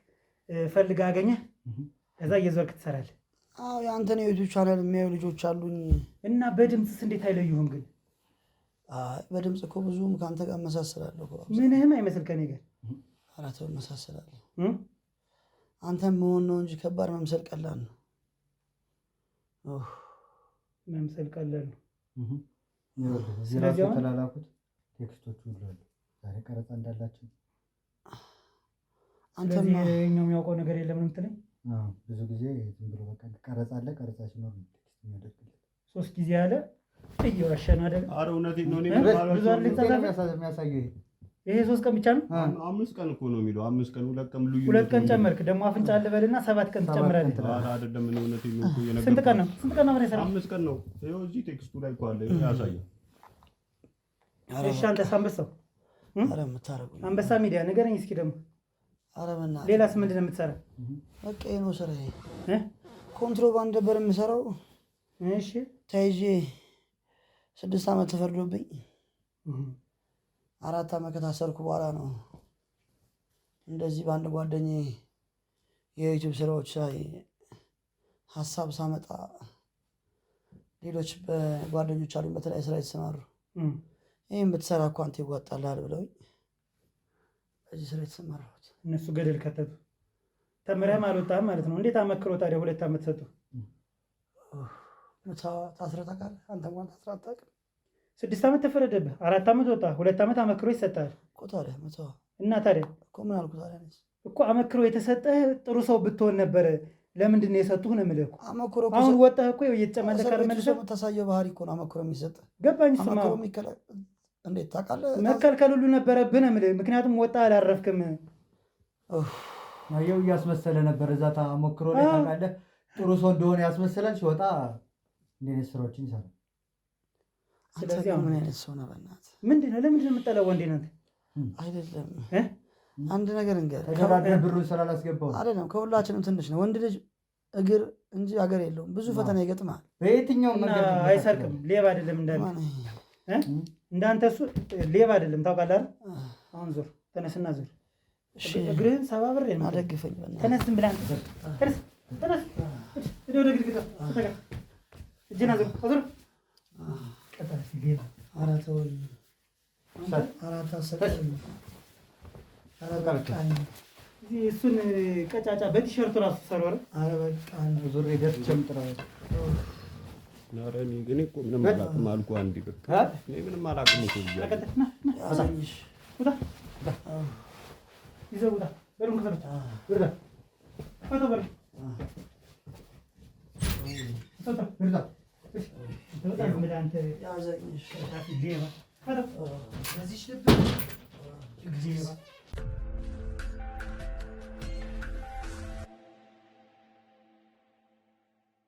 ፈልጋ አገኘህ። ከዛ እየዞርክ ትሰራለህ። አዎ የአንተን የዩቲዩብ ቻናል የሚያዩ ልጆች አሉኝ። እና በድምፅስ እንዴት አይለዩህም ግን? በድምፅ እኮ ብዙም ከአንተ ጋር እመሳሰላለሁ። ምንህም አይመስል ከኔ ጋር። ኧረ ተው እመሳሰላለሁ። አንተም መሆን ነው እንጂ ከባድ መምሰል ቀላል ነው። መምሰል ቀላል ነው። ስለዚህ የተላላኩት ቴክስቶች ሁሉ አሉ። ዛሬ ቀረጻ እንዳላቸው አንተም የኛው የሚያውቀው ነገር የለም ነው የምትለኝ? ብዙ ጊዜ ዝም ብሎ በቃ ቀረጻ አለ። ቀረጻ ሲኖር ቴክስት የሚያደርግልህ 3 ጊዜ አለ። እየዋሸ ነው አይደል? ኧረ እውነቴን ነው። እኔ ብዙ አለ የሚያሳየው ይሄ 3 ቀን ብቻ ነው። 5 ቀን እኮ ነው የሚለው። 5 ቀን 2 ቀን ልዩ 2 ቀን ጨመርክ። ደግሞ አፍንጫ አለበልና 7 ቀን ትጨምራለህ። ኧረ አይደለም። እኔ እውነቴን ነው እኮ የነገርኩህ። ስንት ቀን ነው? ስንት ቀን ነው የሰራው? 5 ቀን ነው። ይኸው እዚህ ቴክስቱ ላይ እኮ አለ ያሳያል። እሺ አንተስ አንበሳው? ኧረ የምታረጉኝ አንበሳ ሚዲያ ንገረኝ እስኪ ደግሞ። ኧረ በእናትህ ሌላስ ምንድን ነው የምትሰራው? በቃ ይሄ ነው ስራዬ። ኮንትሮባንድ ነበር የምሰራው። እሺ ተይዤ 6 ዓመት ተፈርዶብኝ 4 ዓመት ከታሰርኩ በኋላ ነው እንደዚህ በአንድ ጓደኛዬ የዩቲዩብ ስራዎች ላይ ሀሳብ ሳመጣ ሌሎች በጓደኞች አሉኝ በተለያየ ስራ የተሰማሩ ይህን ብትሰራ እኮ አንተ ይዋጣልሃል ብለውኝ በዚህ ስራ የተሰማራሁት። እነሱ ገደል ከተቱ። ተምረህም አልወጣህም ማለት ነው። እንዴት አመክሮ ታዲያ 2 ዓመት ሰጡ? ታስረህ ታውቃለህ? አንተ እንኳን ታስረህ አታውቅም። 6 ዓመት ተፈረደብህ፣ 4 ዓመት ወጣ፣ 2 ዓመት አመክሮ ይሰጣል እኮ ታዲያ መተዋ እና ታዲያ እኮ ምን አልኩ ታዲያ እኮ አመክሮ የተሰጠህ ጥሩ ሰው ብትሆን ነበረ። ለምንድን ነው የሰጡህ ነው የምልህ እኮ። አመክሮ አሁን ወጣህ እኮ እየተጨመለከ አይደል? የምታሳየው ባህሪ እኮ ነው አመክሮ የሚሰጥህ። ገባኝ። እሱማ አመክሮ እንዴት ታውቃለህ? መከልከል ሁሉ ነበረብህ ነው የምልህ። ምክንያቱም ወጣህ አላረፍክም። ያው እያስመሰለ ነበር እዛ ተሞክሮ ላይ ታውቃለህ። ጥሩ ሰው እንደሆነ ያስመሰለን ሲወጣ እንደዚህ ስራዎችን ይሰራል። ስለዚህ ምን አይነት ሰው ነው በእናትህ? ምንድን ነው ለምንድን ነው የምጠላው? ወንዴ ናት አይደለም። አንድ ነገር እንገርህ፣ ተከራክረህ ብሩን ስላላስገባው አይደለም። ከሁላችንም ትንሽ ነው ወንድ ልጅ እግር እንጂ ሀገር የለውም። ብዙ ፈተና ይገጥማል። በየትኛውም መንገድ አይሰርቅም። ሌባ አይደለም እንዳንተ እሱ ሌባ አይደለም። ታውቃለህ አይደል? አሁን ዞር፣ ተነስና ዞር። እግርህን ሰባብሬ ነው። አደግፈኝ ተነስ፣ ዝም ብለህ ተነስ፣ ተነስ። ወደ ግድግዳ ተጠጋ። እጅና ዞር፣ ዞር። ቀጣይ ሌባ አራተውን አራት አሰቀኝ እሱን ቀጫጫ በቲሸርቱ ራሱ ሰሮረ። ኧረ በቃ ዙር ሄደህ ጨምጥረው። ኧረ እኔ እኮ ምንም አላውቅም አልኩህ። አንዴ በቃ እኔ ምንም አላውቅም እኮ ያሳይሽ። ውጣ ይዘው ውጣ። በሩን ክፈት። ውጣ ፈቶ በሩ ፈቶ ውጣ። ወጣ አንተ ያዘኝሽ ሌባ ፈቶ በዚህ ልብ ሌባ።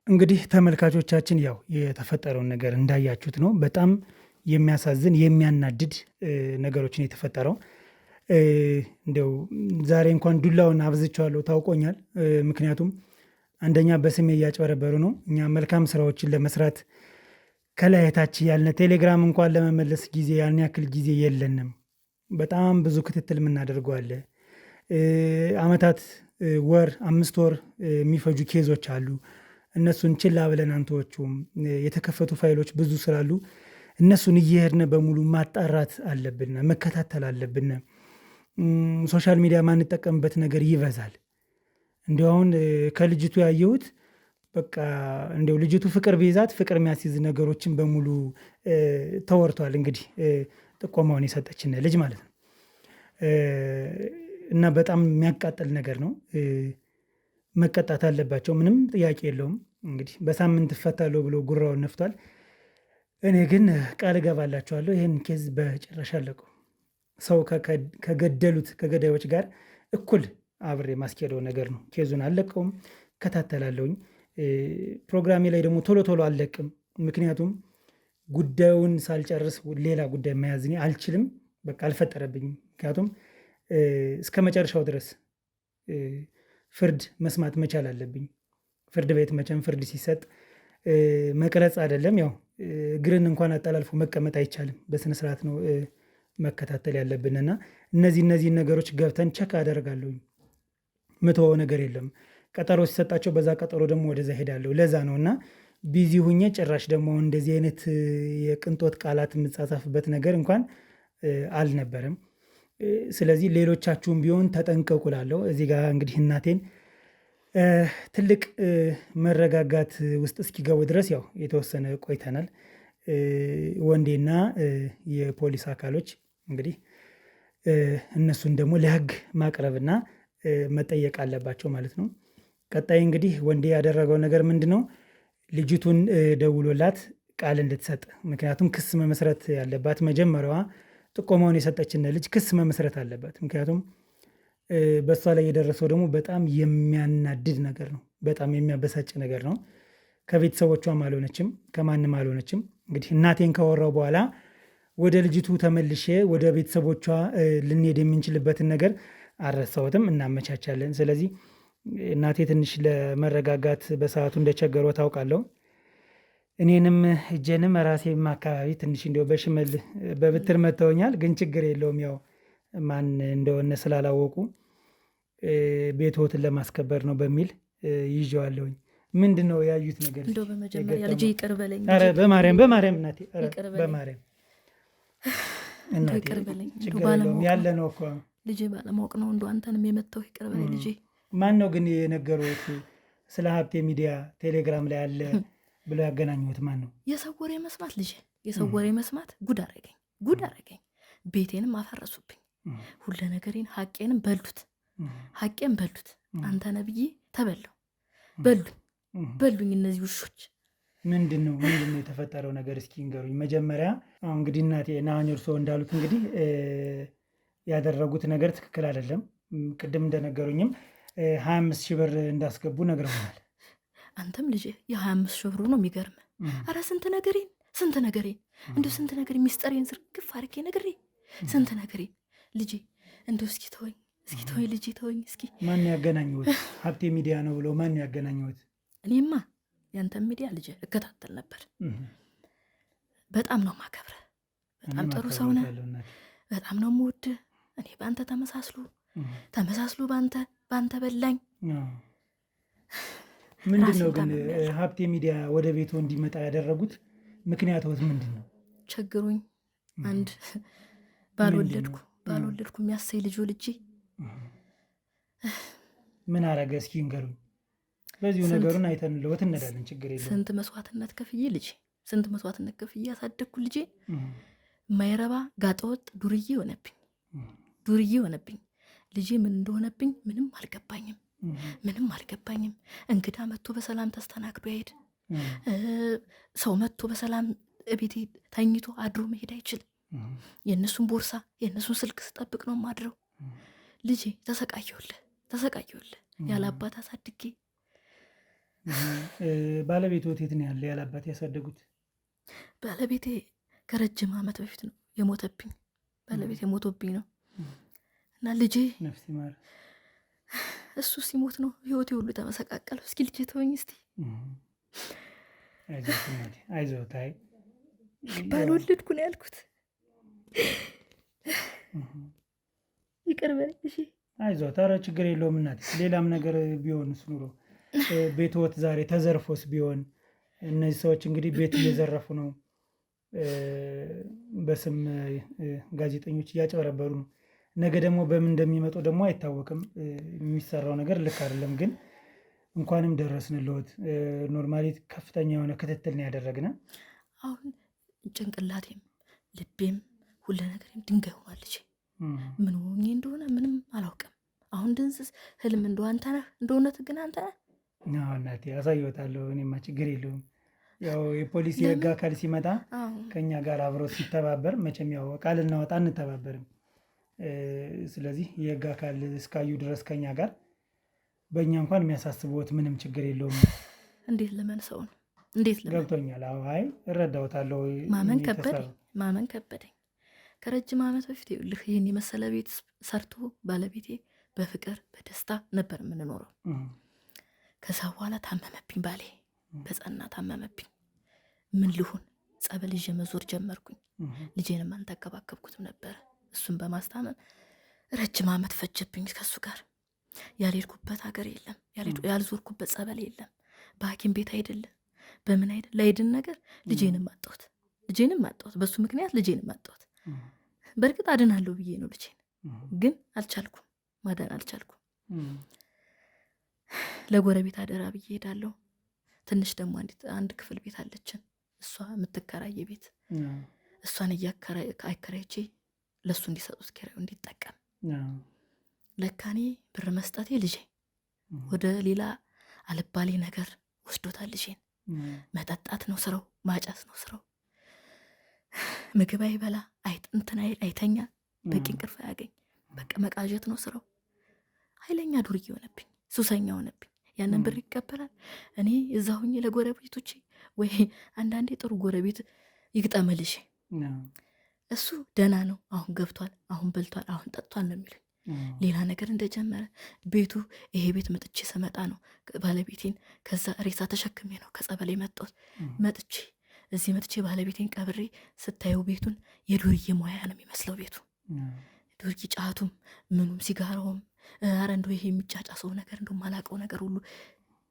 እንግዲህ ተመልካቾቻችን ያው የተፈጠረውን ነገር እንዳያችሁት ነው። በጣም የሚያሳዝን የሚያናድድ ነገሮችን የተፈጠረው። እንደው ዛሬ እንኳን ዱላውን አብዝቼዋለሁ ታውቆኛል። ምክንያቱም አንደኛ በስሜ እያጭበረበሩ ነው። እኛ መልካም ስራዎችን ለመስራት ከላይታች ያልነ ቴሌግራም እንኳን ለመመለስ ጊዜ ያን ያክል ጊዜ የለንም። በጣም ብዙ ክትትል የምናደርገው አለ። አመታት፣ ወር፣ 5 ወር የሚፈጁ ኬዞች አሉ። እነሱን ችላ ብለን አንተዎቹም የተከፈቱ ፋይሎች ብዙ ስላሉ እነሱን እየሄድን በሙሉ ማጣራት አለብን፣ መከታተል አለብን። ሶሻል ሚዲያ ማንጠቀምበት ነገር ይበዛል። እንዲያው አሁን ከልጅቱ ያየሁት በቃ እንዲያው ልጅቱ ፍቅር ቢይዛት ፍቅር የሚያስይዝ ነገሮችን በሙሉ ተወርቷል። እንግዲህ ጥቆማውን የሰጠችን ልጅ ማለት ነው። እና በጣም የሚያቃጥል ነገር ነው። መቀጣት አለባቸው፣ ምንም ጥያቄ የለውም። እንግዲህ በሳምንት እፈታለሁ ብሎ ጉራውን ነፍቷል። እኔ ግን ቃል እገባላችኋለሁ ይህን ኬዝ በጭራሽ አለቀው። ሰው ከገደሉት ከገዳዮች ጋር እኩል አብሬ ማስኬደው ነገር ነው። ኬዙን አለቀውም፣ እከታተላለሁኝ። ፕሮግራሜ ላይ ደግሞ ቶሎ ቶሎ አለቅም። ምክንያቱም ጉዳዩን ሳልጨርስ ሌላ ጉዳይ መያዝ እኔ አልችልም። በቃ አልፈጠረብኝም። ምክንያቱም እስከ መጨረሻው ድረስ ፍርድ መስማት መቻል አለብኝ። ፍርድ ቤት መቼም ፍርድ ሲሰጥ መቅረጽ አይደለም፣ ያው እግርን እንኳን አጠላልፎ መቀመጥ አይቻልም። በስነስርዓት ነው መከታተል ያለብንና እነዚህ ነገሮች ገብተን ቸክ አደርጋለሁኝ። ምትወው ነገር የለም። ቀጠሮ ሲሰጣቸው በዛ ቀጠሮ ደግሞ ወደዛ ሄዳለሁ። ለዛ ነው እና ቢዚ ሁኜ ጭራሽ ደግሞ እንደዚህ አይነት የቅንጦት ቃላት የምጻጻፍበት ነገር እንኳን አልነበረም። ስለዚህ ሌሎቻችሁም ቢሆን ተጠንቀቁ እላለሁ። እዚህ ጋር እንግዲህ እናቴን ትልቅ መረጋጋት ውስጥ እስኪገቡ ድረስ ያው የተወሰነ ቆይተናል። ወንዴና የፖሊስ አካሎች እንግዲህ እነሱን ደግሞ ለህግ ማቅረብና መጠየቅ አለባቸው ማለት ነው። ቀጣይ እንግዲህ ወንዴ ያደረገው ነገር ምንድነው? ልጅቱን ደውሎላት ቃል እንድትሰጥ፣ ምክንያቱም ክስ መመስረት ያለባት መጀመሪያዋ ጥቆማውን የሰጠችን ልጅ ክስ መመስረት አለባት። ምክንያቱም በእሷ ላይ የደረሰው ደግሞ በጣም የሚያናድድ ነገር ነው። በጣም የሚያበሳጭ ነገር ነው። ከቤተሰቦቿም አልሆነችም፣ ከማንም አልሆነችም። እንግዲህ እናቴን ካወራው በኋላ ወደ ልጅቱ ተመልሼ ወደ ቤተሰቦቿ ልንሄድ የምንችልበትን ነገር አልረሳሁትም፣ እናመቻቻለን። ስለዚህ እናቴ ትንሽ ለመረጋጋት በሰዓቱ እንደቸገረው ታውቃለሁ። እኔንም እጄንም ራሴም አካባቢ ትንሽ እንዲያው በሽመል በብትር መተውኛል። ግን ችግር የለውም፣ ያው ማን እንደሆነ ስላላወቁ ቤትዎትን ለማስከበር ነው በሚል ይዤዋለሁኝ። ምንድን ነው ያዩት ነገር? እንደው በመጀመሪያ ልጄ ይቅር በለኝ። ኧረ በማርያም እናቴ፣ ኧረ በማርያም እናቴ፣ ይቅር በለኝ። ችግር የለውም ያለ ነው እኮ ልጄ ባለማወቅ ነው እንደው አንተንም የመታው። ይቅር በለኝ ልጄ። ማን ነው ግን የነገሩት? ስለ ሀብቴ ሚዲያ ቴሌግራም ላይ አለ ብሎ ያገናኙት ማን ነው? የሰው ወሬ መስማት ልጄ፣ የሰው ወሬ መስማት ጉድ አረገኝ። ቤቴንም አፈረሱብኝ፣ ሁለ ነገሬን ሀቄንም በሉት፣ ሀቄን በሉት። አንተ ነብዬ ተበላው፣ በሉኝ እነዚህ ውሾች። ምንድን ነው የተፈጠረው ነገር? እስኪ ንገሩኝ መጀመሪያ። አሁን እንግዲህ እናቴ ናኝ እርሶ እንዳሉት እንግዲህ ያደረጉት ነገር ትክክል አይደለም። ቅድም እንደነገሩኝም 25 ሺህ ብር እንዳስገቡ ነግረውናል። አንተም ልጄ የ25 ሺህ ብሩ ነው የሚገርም። አረ ስንት ነገሬን እንዲሁ ስንት ነገር ሚስጠሬን ዝርግፍ አድርጌ ነግሬ ስንት ነገሬን ልጄ እንዲሁ እስኪ ተወኝ ልጄ ተወኝ እስኪ። ማን ያገናኘሁት? ሀብቴ ሚዲያ ነው ብሎ ማን ያገናኘሁት? እኔማ ያንተን ሚዲያ ልጄ እከታተል ነበር። በጣም ነው ማከብረ፣ በጣም ጥሩ ሰው ነህ፣ በጣም ነው የምወድህ። እኔ በአንተ ተመሳስሎ በአንተ በላኝ። ምንድን ነው ግን ሀብቴ ሚዲያ ወደ ቤቱ እንዲመጣ ያደረጉት ምክንያቶት ምንድን ነው? ቸግሮኝ አንድ ባልወለድኩ የሚያሳይ ልጅ ወልጄ። ምን አረገ እስኪ ንገሩኝ። በዚሁ ነገሩን አይተን ለወት እንሄዳለን። ችግር የለውም። ስንት መስዋዕትነት ከፍዬ ያሳደግኩ ልጄ የማይረባ ጋጠወጥ ዱርዬ ሆነብኝ። ልጄ ምን እንደሆነብኝ ምንም አልገባኝም። እንግዳ መጥቶ በሰላም ተስተናግዶ አይሄድ። ሰው መጥቶ በሰላም ቤቴ ተኝቶ አድሮ መሄድ አይችልም። የእነሱን ቦርሳ የእነሱን ስልክ ስጠብቅ ነው ማድረው። ልጄ ተሰቃየሁልህ ያለ አባት አሳድጌ። ባለቤት የት ነው ያለ? ያለ አባት ያሳደጉት? ባለቤቴ ከረጅም ዓመት በፊት ነው የሞተብኝ። ባለቤት የሞቶብኝ ነው እና ልጄ ነፍስ ይማር። እሱ ሲሞት ነው ህይወቴ ሁሉ ተመሰቃቀለው። እስኪ ልጄ ተወኝ እስቲ። አይዞህ ታይ ባልወለድኩ ነው ያልኩት። ይቅር በለኝ እሺ። አይዞህ ኧረ ችግር የለውም እናቴ። ሌላም ነገር ቢሆንስ ኑሮ ቤትዎት ዛሬ ተዘርፎስ ቢሆን? እነዚህ ሰዎች እንግዲህ ቤት እየዘረፉ ነው፣ በስም ጋዜጠኞች እያጨበረበሩ ነው። ነገ ደግሞ በምን እንደሚመጡ ደግሞ አይታወቅም። የሚሰራው ነገር ልክ አይደለም። ግን እንኳንም ደረስንልዎት። ኖርማሊ ከፍተኛ የሆነ ክትትል ነው ያደረግነ። አሁን ጭንቅላቴም ልቤም ሁሉ ነገርም ድንጋይ ሆኗል። ልጄ ምን ሆኜ እንደሆነ ምንም አላውቅም። አሁን ድንዝዝ ህልም እንደው አንተ ነህ፣ እንደ እውነት ግን አንተ ነህ? እናቴ አሳይዎታለሁ። እኔማ ችግር የለውም። ያው የፖሊስ የህግ አካል ሲመጣ ከኛ ጋር አብሮ ሲተባበር፣ መቼም ያው ቃል እናወጣ እንተባበርም። ስለዚህ የህግ አካል እስካዩ ድረስ ከኛ ጋር በእኛ እንኳን የሚያሳስብዎት ምንም ችግር የለውም። እንዴት ለምን ሰው ነው? እንዴት ለምን? ገብቶኛል። አይ እረዳዎታለሁ። ማመን ከበደኝ። ከረጅም ዓመት በፊት ይኸውልህ ይህን የመሰለ ቤት ሰርቶ ባለቤቴ በፍቅር በደስታ ነበር የምንኖረው። ከዛ በኋላ ታመመብኝ፣ ባሌ በጸና ታመመብኝ። ምን ልሁን? ጸበል ይዤ መዞር ጀመርኩኝ። ልጄንም አልተንከባከብኩትም ነበረ። እሱን በማስታመም ረጅም ዓመት ፈጀብኝ። ከሱ ጋር ያልሄድኩበት ሀገር የለም፣ ያልዞርኩበት ጸበል የለም። በሐኪም ቤት አይደለም በምን አይደል ላይድን ነገር ልጄንም አጣሁት። በሱ ምክንያት ልጄንም አጣሁት። በእርግጥ አድናለሁ ብዬ ነው ልጄን፣ ግን አልቻልኩም፣ ማዳን አልቻልኩም። ለጎረቤት አደራ ብዬ ሄዳለሁ። ትንሽ ደግሞ አንድ ክፍል ቤት አለችን፣ እሷ የምትከራየ ቤት። እሷን አከራይቼ ለሱ እንዲሰጡት ኪራዩ እንዲጠቀም። ለካኔ ብር መስጠቴ ልጄ ወደ ሌላ አልባሌ ነገር ወስዶታል። ልጄን መጠጣት ነው ስራው፣ ማጨስ ነው ስራው። ምግብ አይበላ፣ አይተኛ፣ በቂ እንቅልፍ አያገኝ። በቃ መቃዠት ነው ስራው። ኃይለኛ ዱርዬ ሆነብኝ፣ ሱሰኛ ሆነብኝ። ያንን ብር ይቀበላል። እኔ እዛ ሁኜ ለጎረቤቶቼ ወይ አንዳንዴ ጥሩ ጎረቤት ይግጠመልሽ፣ እሱ ደህና ነው፣ አሁን ገብቷል፣ አሁን በልቷል፣ አሁን ጠጥቷል ነው የሚሉኝ። ሌላ ነገር እንደጀመረ ቤቱ ይሄ ቤት መጥቼ ስመጣ ነው ባለቤቴን ከዛ ሬሳ ተሸክሜ ነው ከጸበሌ መጣሁት። እዚህ መጥቼ ባለቤቴን ቀብሬ ስታየው ቤቱን የዱርዬ ሙያ ነው የሚመስለው ቤቱ። ዱርዬ ጫቱም ምኑም ሲጋራውም፣ ኧረ እንደው ይሄ የሚጫጫ ሰው ነገር እንደው ማላቀው ነገር ሁሉ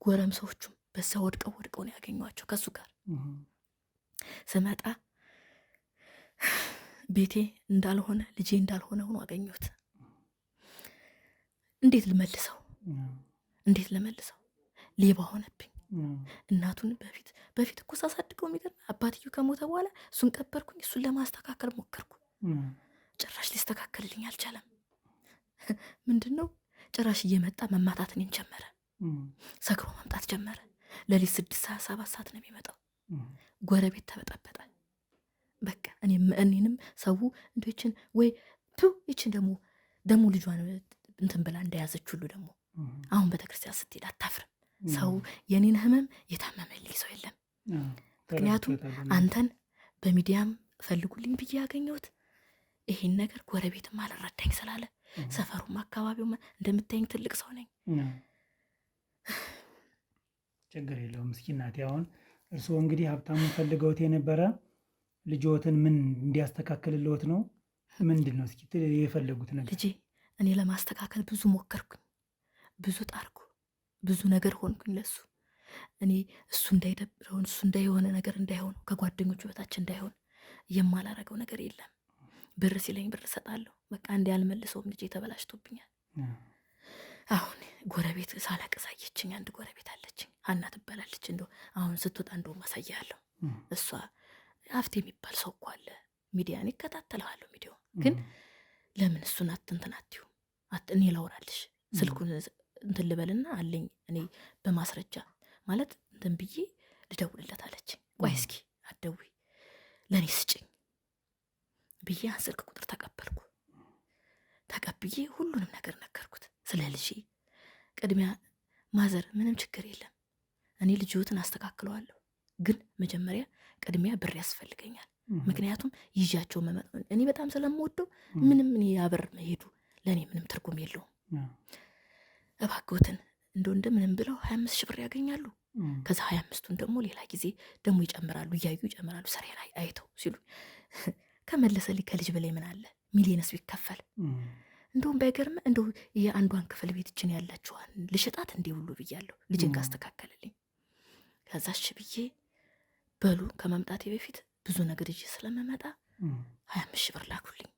ጎረምሶቹም በዛ ወድቀው ነው ያገኟቸው። ከሱ ጋር ስመጣ ቤቴ እንዳልሆነ ልጄ እንዳልሆነ ሆኖ አገኘሁት። እንዴት ልመልሰው? ሌባ ሆነብኝ። እናቱን በፊት እኮ ሳሳድገው የሚገርም አባትየው ከሞተ በኋላ እሱን ቀበርኩኝ። እሱን ለማስተካከል ሞከርኩ። ጭራሽ ሊስተካከልልኝ አልቻለም። ምንድነው ጭራሽ እየመጣ መማታት እኔን ጀመረ። ሰክሮ መምጣት ጀመረ። ሌሊት 6 ሰዓት 7 ሰዓት ነው የሚመጣው። ጎረቤት ተበጠበጠ። በቃ እኔንም ሰው እንዶችን ወይ ይችን ደግሞ ልጇን እንትን ብላ እንደያዘች ሁሉ ደግሞ አሁን ቤተክርስቲያን ስትሄድ አታፍርም። ሰው የኔን ህመም የታመመልኝ ሰው የለም። ምክንያቱም አንተን በሚዲያም ፈልጉልኝ ብዬ ያገኘሁት ይሄን ነገር ጎረቤትም አልረዳኝ ስላለ፣ ሰፈሩም አካባቢውም እንደምታየኝ ትልቅ ሰው ነኝ። ችግር የለውም። እስኪ እናቴ አሁን እርስዎ እንግዲህ ሀብታሙን ፈልገውት የነበረ ልጆትን ምን እንዲያስተካክልልዎት ነው? ምንድን ነው እስኪ የፈለጉት ነገር? ልጄ እኔ ለማስተካከል ብዙ ሞከርኩኝ፣ ብዙ ጣርኩ፣ ብዙ ነገር ሆንኩኝ ለሱ። እኔ እሱ እንዳይደብረውን፣ እሱ እንዳይሆነ ነገር እንዳይሆን፣ ከጓደኞቹ በታች እንዳይሆን የማላረገው ነገር የለም። ብር ሲለኝ ብር እሰጣለሁ። በቃ እንዲ ያልመልሰውም ልጄ ተበላሽቶብኛል። አሁን ጎረቤት ሳለቅስ አየችኝ። አንድ ጎረቤት አለችኝ፣ ሀና ትባላለች። እንደው አሁን ስትወጣ እንደው ማሳያለሁ። እሷ ሀብቴ የሚባል ሰው እኮ አለ፣ ሚዲያን ይከታተለዋለሁ። ሚዲያው ግን ለምን እሱን አትንትናትዩ እኔ ላውራልሽ፣ ስልኩን እንትን ልበልና አለኝ እኔ በማስረጃ ማለት እንትን ብዬ ልደውልለት አለችኝ። ቆይ እስኪ አትደውይ ለእኔ ስጭኝ ብዬ ስልክ ቁጥር ተቀብዬ ሁሉንም ነገር ነገርኩት ስለ ልጄ። ቅድሚያ ማዘር ምንም ችግር የለም እኔ ልጅዎትን አስተካክለዋለሁ፣ ግን መጀመሪያ ቅድሚያ ብር ያስፈልገኛል። ምክንያቱም ይዣቸው እኔ በጣም ስለምወደው ምንም እኔ ያበር መሄዱ ለእኔ ምንም ትርጉም የለውም። እባክዎትን እንደምንም ብለው 25 ሺህ ብር ያገኛሉ። ከዛ 25ቱን ደግሞ ሌላ ጊዜ ደግሞ ይጨምራሉ፣ እያዩ ይጨምራሉ። ስሬ ላይ አይተው ሲሉ ከመለሰልኝ ከልጅ በላይ ምን አለ ሚሊየንስ ቢከፈል እንደውም ባይገርም እንደው የአንዷን ክፍል ቤትችን ያላችኋን ልሽጣት እንዲህ ሁሉ ብያለሁ ልጅን ካስተካከልልኝ። ከዛ እሺ ብዬ በሉ ከመምጣቴ በፊት ብዙ ነገር ይዤ ስለመመጣ 25 ሺህ ብር ላኩልኝ።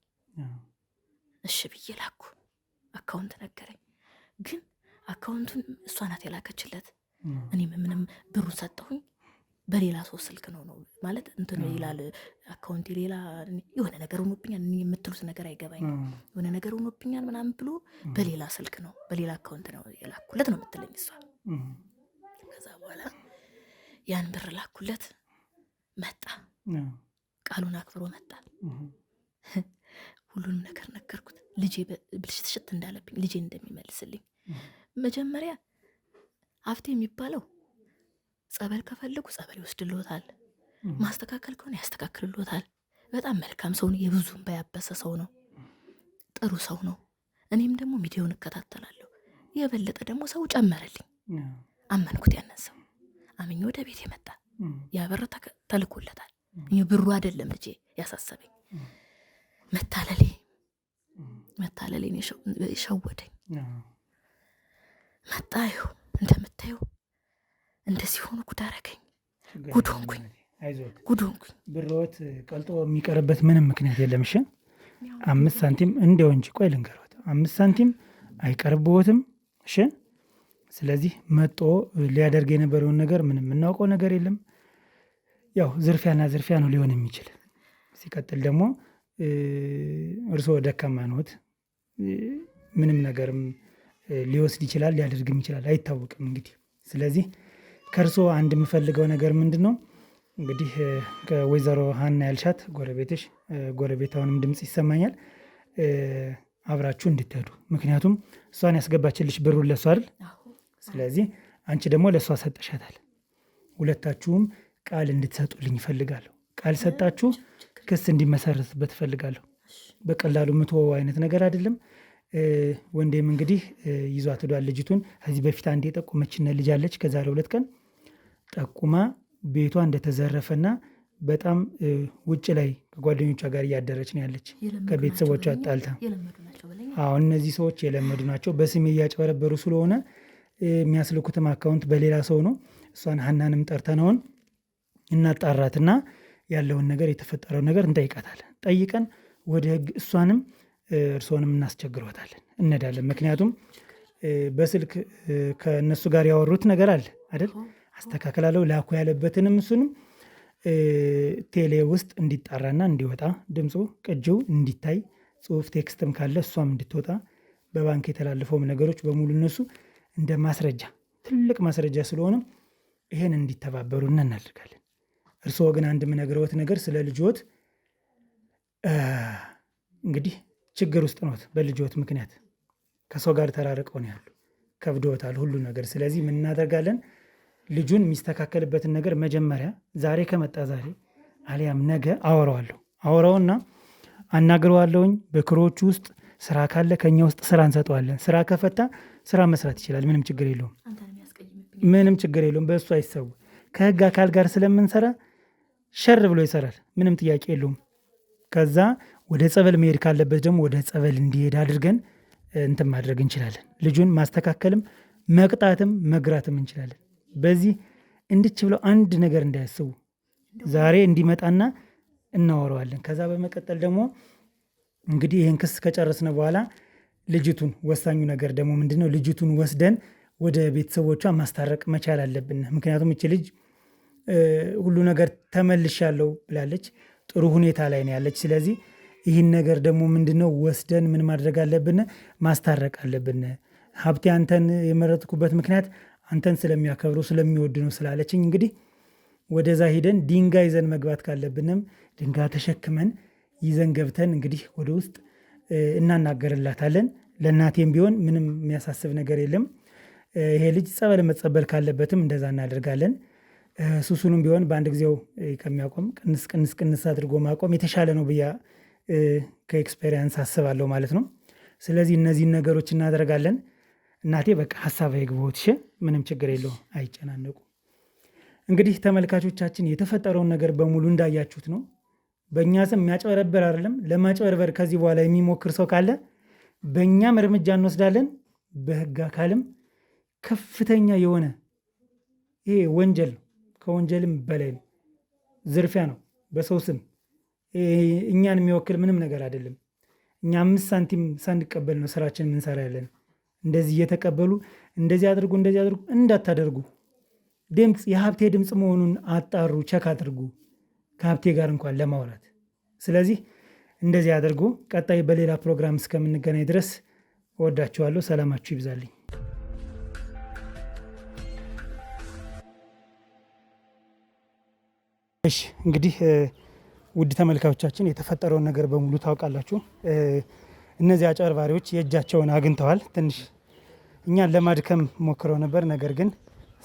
እሺ ብዬ ላኩ። አካውንት ነገረኝ፣ ግን አካውንቱን እሷ ናት የላከችለት። እኔም ምንም ብሩን ሰጠሁኝ። በሌላ ሰው ስልክ ነው ማለት እንትን ይላል አካውንት ሌላ የሆነ ነገር ሆኖብኛል የምትሉት ነገር አይገባኝም። የሆነ ነገር ሆኖብኛል ምናምን ብሎ በሌላ ስልክ ነው በሌላ አካውንት ነው የላኩለት ነው የምትለኝ እሷ። ከዛ በኋላ ያን ብር ላኩለት። መጣ፣ ቃሉን አክብሮ መጣ። ሁሉንም ነገር ነገርኩት። ልጄ ብልሽት እንዳለብኝ ልጄ እንደሚመልስልኝ መጀመሪያ ሀብቴ የሚባለው ጸበል ከፈለጉ ጸበል ይወስድልዎታል፣ ማስተካከል ከሆነ ያስተካክልልዎታል። በጣም መልካም ሰው ነው፣ የብዙ እንባ ያበሰ ሰው ነው፣ ጥሩ ሰው ነው። እኔም ደግሞ ሚዲያውን እከታተላለሁ። የበለጠ ደግሞ ሰው ጨመረልኝ። አመንኩት። ያንን ሰው አምኜ ወደ ቤት የመጣ ያበር ተልኮለታል። ብሩ አይደለም ልጄ ያሳሰበኝ፣ መታለሌን ሸወደኝ። መጣ። ይኸው እንደምታየው እንደዚህ ሆኖ ጉድ አደረገኝ። ጉድ ሆንኩኝ። ብሮት ቀልጦ የሚቀርበት ምንም ምክንያት የለም። እሺ 5 ሳንቲም እንደው እንጂ ቆይ ልንገሮት፣ 5 ሳንቲም አይቀርብዎትም። እሺ ስለዚህ መጦ ሊያደርግ የነበረውን ነገር ምንም የምናውቀው ነገር የለም። ያው ዝርፊያ ነው ሊሆን የሚችል። ሲቀጥል ደግሞ እርስዎ ደካማ ነዎት። ምንም ነገርም ሊወስድ ይችላል፣ ሊያደርግም ይችላል፣ አይታወቅም እንግዲህ። ስለዚህ ከእርስዎ አንድ የምፈልገው ነገር ምንድን ነው እንግዲህ ከወይዘሮ ሀና ያልሻት ጎረቤትሽ፣ ጎረቤት አሁንም ድምፅ ይሰማኛል፣ አብራችሁ እንድትሄዱ። ምክንያቱም እሷን ያስገባችልሽ ብሩን ለሷ አይደል? ስለዚህ አንቺ ደግሞ ለሷ ሰጠሻታል። ሁለታችሁም ቃል እንድትሰጡልኝ ይፈልጋለሁ። ቃል ሰጣችሁ ክስ እንዲመሰረትበት እፈልጋለሁ። በቀላሉ ምትወው አይነት ነገር አይደለም። ወንዴም እንግዲህ ይዟት ሄዷል ልጅቱን። ከዚህ በፊት አንድ የጠቆመችን ልጅ አለች። ከዛሬ 2 ቀን ጠቁማ ቤቷ እንደተዘረፈና በጣም ውጭ ላይ ከጓደኞቿ ጋር እያደረች ነው ያለች፣ ከቤተሰቦቿ ጣልታ። አሁን እነዚህ ሰዎች የለመዱ ናቸው። በስሜ እያጭበረበሩ ስለሆነ የሚያስልኩትም አካውንት በሌላ ሰው ነው። እሷን ሀናንም ጠርተነውን እናጣራትና ያለውን ነገር የተፈጠረው ነገር እንጠይቃታለን። ጠይቀን ወደ ህግ እሷንም እርስዎንም እናስቸግሮታለን፣ እንሄዳለን። ምክንያቱም በስልክ ከእነሱ ጋር ያወሩት ነገር አለ አይደል? አስተካከላለሁ ላኩ ያለበትንም እሱንም ቴሌ ውስጥ እንዲጣራና እንዲወጣ ድምፁ ቅጂው እንዲታይ ጽሁፍ ቴክስትም ካለ እሷም እንድትወጣ በባንክ የተላለፈውም ነገሮች በሙሉ እነሱ እንደ ማስረጃ ትልቅ ማስረጃ ስለሆነ ይሄን እንዲተባበሩ እናደርጋለን። እርስዎ ግን አንድ የምነግረዎት ነገር ስለ ልጅዎት እንግዲህ ችግር ውስጥ ነዎት። በልጅዎት ምክንያት ከሰው ጋር ተራርቀው ነው ያሉ፣ ከብዶታል ሁሉ ነገር። ስለዚህ ምን እናደርጋለን? ልጁን የሚስተካከልበትን ነገር መጀመሪያ ዛሬ ከመጣ ዛሬ አሊያም ነገ አወራውና አናግረዋለሁኝ። በክሮቹ ውስጥ ስራ ካለ ከኛ ውስጥ ስራ እንሰጠዋለን። ስራ ከፈታ ስራ መስራት ይችላል። ምንም ችግር የለውም። በእሱ አይሰው። ከህግ አካል ጋር ስለምንሰራ ሸር ብሎ ይሰራል። ምንም ጥያቄ የለውም። ከዛ ወደ ጸበል መሄድ ካለበት ደግሞ ወደ ጸበል እንዲሄድ አድርገን እንትን ማድረግ እንችላለን። ልጁን ማስተካከልም መቅጣትም መግራትም እንችላለን። በዚህ እንድች ብለው አንድ ነገር እንዳያስቡ ዛሬ እንዲመጣና እናወራዋለን። ከዛ በመቀጠል ደግሞ እንግዲህ ይህን ክስ ከጨረስነ በኋላ ልጅቱን ወሳኙ ነገር ደግሞ ምንድነው? ልጅቱን ወስደን ወደ ቤተሰቦቿ ማስታረቅ መቻል አለብን። ምክንያቱም እቺ ልጅ ሁሉ ነገር ተመልሻለሁ ብላለች። ጥሩ ሁኔታ ላይ ነው ያለች። ስለዚህ ይህን ነገር ደግሞ ምንድነው ወስደን ምን ማድረግ አለብን? ማስታረቅ አለብን። ሀብቴ አንተን የመረጥኩበት ምክንያት አንተን ስለሚያከብሩ ስለሚወድ ነው ስላለችኝ እንግዲህ ወደዛ ሂደን ድንጋይ ይዘን መግባት ካለብንም ድንጋይ ተሸክመን ይዘን ገብተን እንግዲህ ወደ ውስጥ እናናገርላታለን። ለእናቴም ቢሆን ምንም የሚያሳስብ ነገር የለም። ይሄ ልጅ ጸበል መጸበል ካለበትም እንደዛ እናደርጋለን። ሱሱንም ቢሆን በአንድ ጊዜው ከሚያቆም ቅንስ አድርጎ ማቆም የተሻለ ነው ብያ ከኤክስፔሪንስ አስባለሁ ማለት ነው። ስለዚህ እነዚህን ነገሮች እናደርጋለን። እናቴ በቃ ሀሳብ አይግቦት ምንም ችግር የለው አይጨናነቁ። እንግዲህ ተመልካቾቻችን የተፈጠረውን ነገር በሙሉ እንዳያችሁት ነው። በእኛ ስም የሚያጭበረበር አይደለም። ለማጭበርበር ከዚህ በኋላ የሚሞክር ሰው ካለ በእኛም እርምጃ እንወስዳለን። በህግ አካልም ከፍተኛ የሆነ ይሄ ወንጀል ነው። ከወንጀልም በላይ ነው። ዝርፊያ ነው በሰው ስም። እኛን የሚወክል ምንም ነገር አይደለም። እኛ 5 ሳንቲም ሳንቀበል ነው ስራችን የምንሰራ ያለን። እንደዚህ እየተቀበሉ እንደዚህ አድርጉ እንዳታደርጉ። ድምፅ የሀብቴ ድምፅ መሆኑን አጣሩ፣ ቸክ አድርጉ ከሀብቴ ጋር እንኳን ለማውራት። ስለዚህ እንደዚህ አድርጉ። ቀጣይ በሌላ ፕሮግራም እስከምንገናኝ ድረስ እወዳችኋለሁ። ሰላማችሁ ይብዛልኝ። እሺ እንግዲህ ውድ ተመልካቾቻችን የተፈጠረውን ነገር በሙሉ ታውቃላችሁ። እነዚህ አጭበርባሪዎች የእጃቸውን አግኝተዋል። ትንሽ እኛን ለማድከም ሞክረው ነበር። ነገር ግን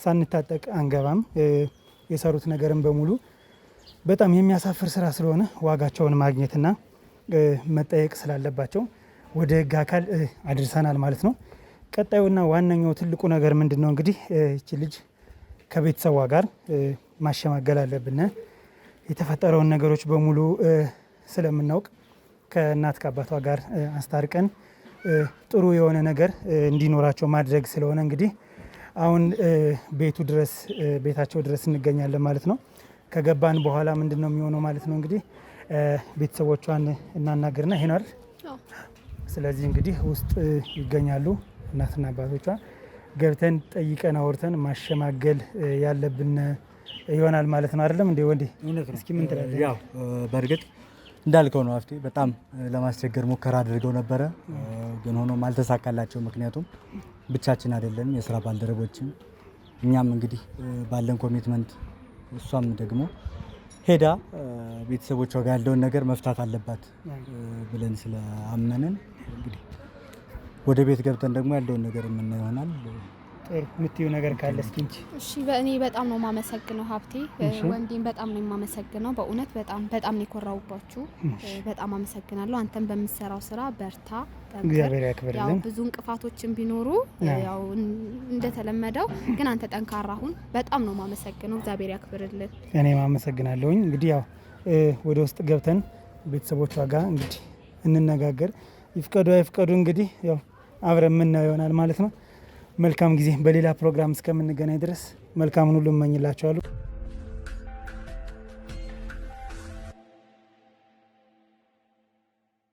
ሳንታጠቅ አንገባም። የሰሩት ነገርም በሙሉ በጣም የሚያሳፍር ስራ ስለሆነ ዋጋቸውን ማግኘትና መጠየቅ ስላለባቸው ወደ ህግ አካል አድርሰናል ማለት ነው። ቀጣዩና ዋነኛው ትልቁ ነገር ምንድን ነው? እንግዲህ ይቺ ልጅ ከቤተሰቧ ጋር ማሸማገል አለብን። የተፈጠረውን ነገሮች በሙሉ ስለምናውቅ ከእናት ከአባቷ ጋር አስታርቀን ጥሩ የሆነ ነገር እንዲኖራቸው ማድረግ ስለሆነ እንግዲህ አሁን ቤታቸው ድረስ እንገኛለን ማለት ነው። ከገባን በኋላ ምንድን ነው የሚሆነው ማለት ነው? እንግዲህ ቤተሰቦቿን እናናገርና ይሄ ነው አይደል? ስለዚህ እንግዲህ ውስጥ ይገኛሉ እናትና አባቶቿ። ገብተን ጠይቀን አውርተን ማሸማገል ያለብን ይሆናል ማለት ነው። አይደለም እንዴ ወንዴ? እስኪ ምን ትላለህ? ያው በእርግጥ እንዳልከው ነው አፍቴ። በጣም ለማስቸገር ሙከራ አድርገው ነበረ፣ ግን ሆኖም አልተሳካላቸው። ምክንያቱም ብቻችን አይደለንም፣ የስራ ባልደረቦችም እኛም እንግዲህ ባለን ኮሚትመንት እሷም ደግሞ ሄዳ ቤተሰቦቿ ጋር ያለውን ነገር መፍታት አለባት ብለን ስለአመንን እንግዲህ ወደ ቤት ገብተን ደግሞ ያለውን ነገር የምናየው ይሆናል። ጥሩ የምትይው ነገር ካለ እስኪ እንጂ። እሺ እኔ በጣም ነው የማመሰግነው ሀብቴ፣ ወንዴም በጣም ነው የማመሰግነው። በእውነት በጣም ነው የኮራውባችሁ። በጣም አመሰግናለሁ። አንተም በምትሰራው ስራ በርታ፣ እግዚአብሔር ያክብርልን። ያው ብዙ እንቅፋቶችን ቢኖሩ ያው እንደተለመደው ግን አንተ ጠንካራ ሁን። በጣም ነው የማመሰግነው። እግዚአብሔር ያክብርልን። እኔም አመሰግናለሁኝ። እንግዲህ ያው ወደ ውስጥ ገብተን ቤተሰቦቿ ጋር እንግዲህ እንነጋገር። ይፍቀዱ አይፍቀዱ እንግዲህ ያው አብረን የምናየው ይሆናል ማለት ነው። መልካም ጊዜ። በሌላ ፕሮግራም እስከምንገናኝ ድረስ መልካምን ሁሉ እመኝላችኋለሁ።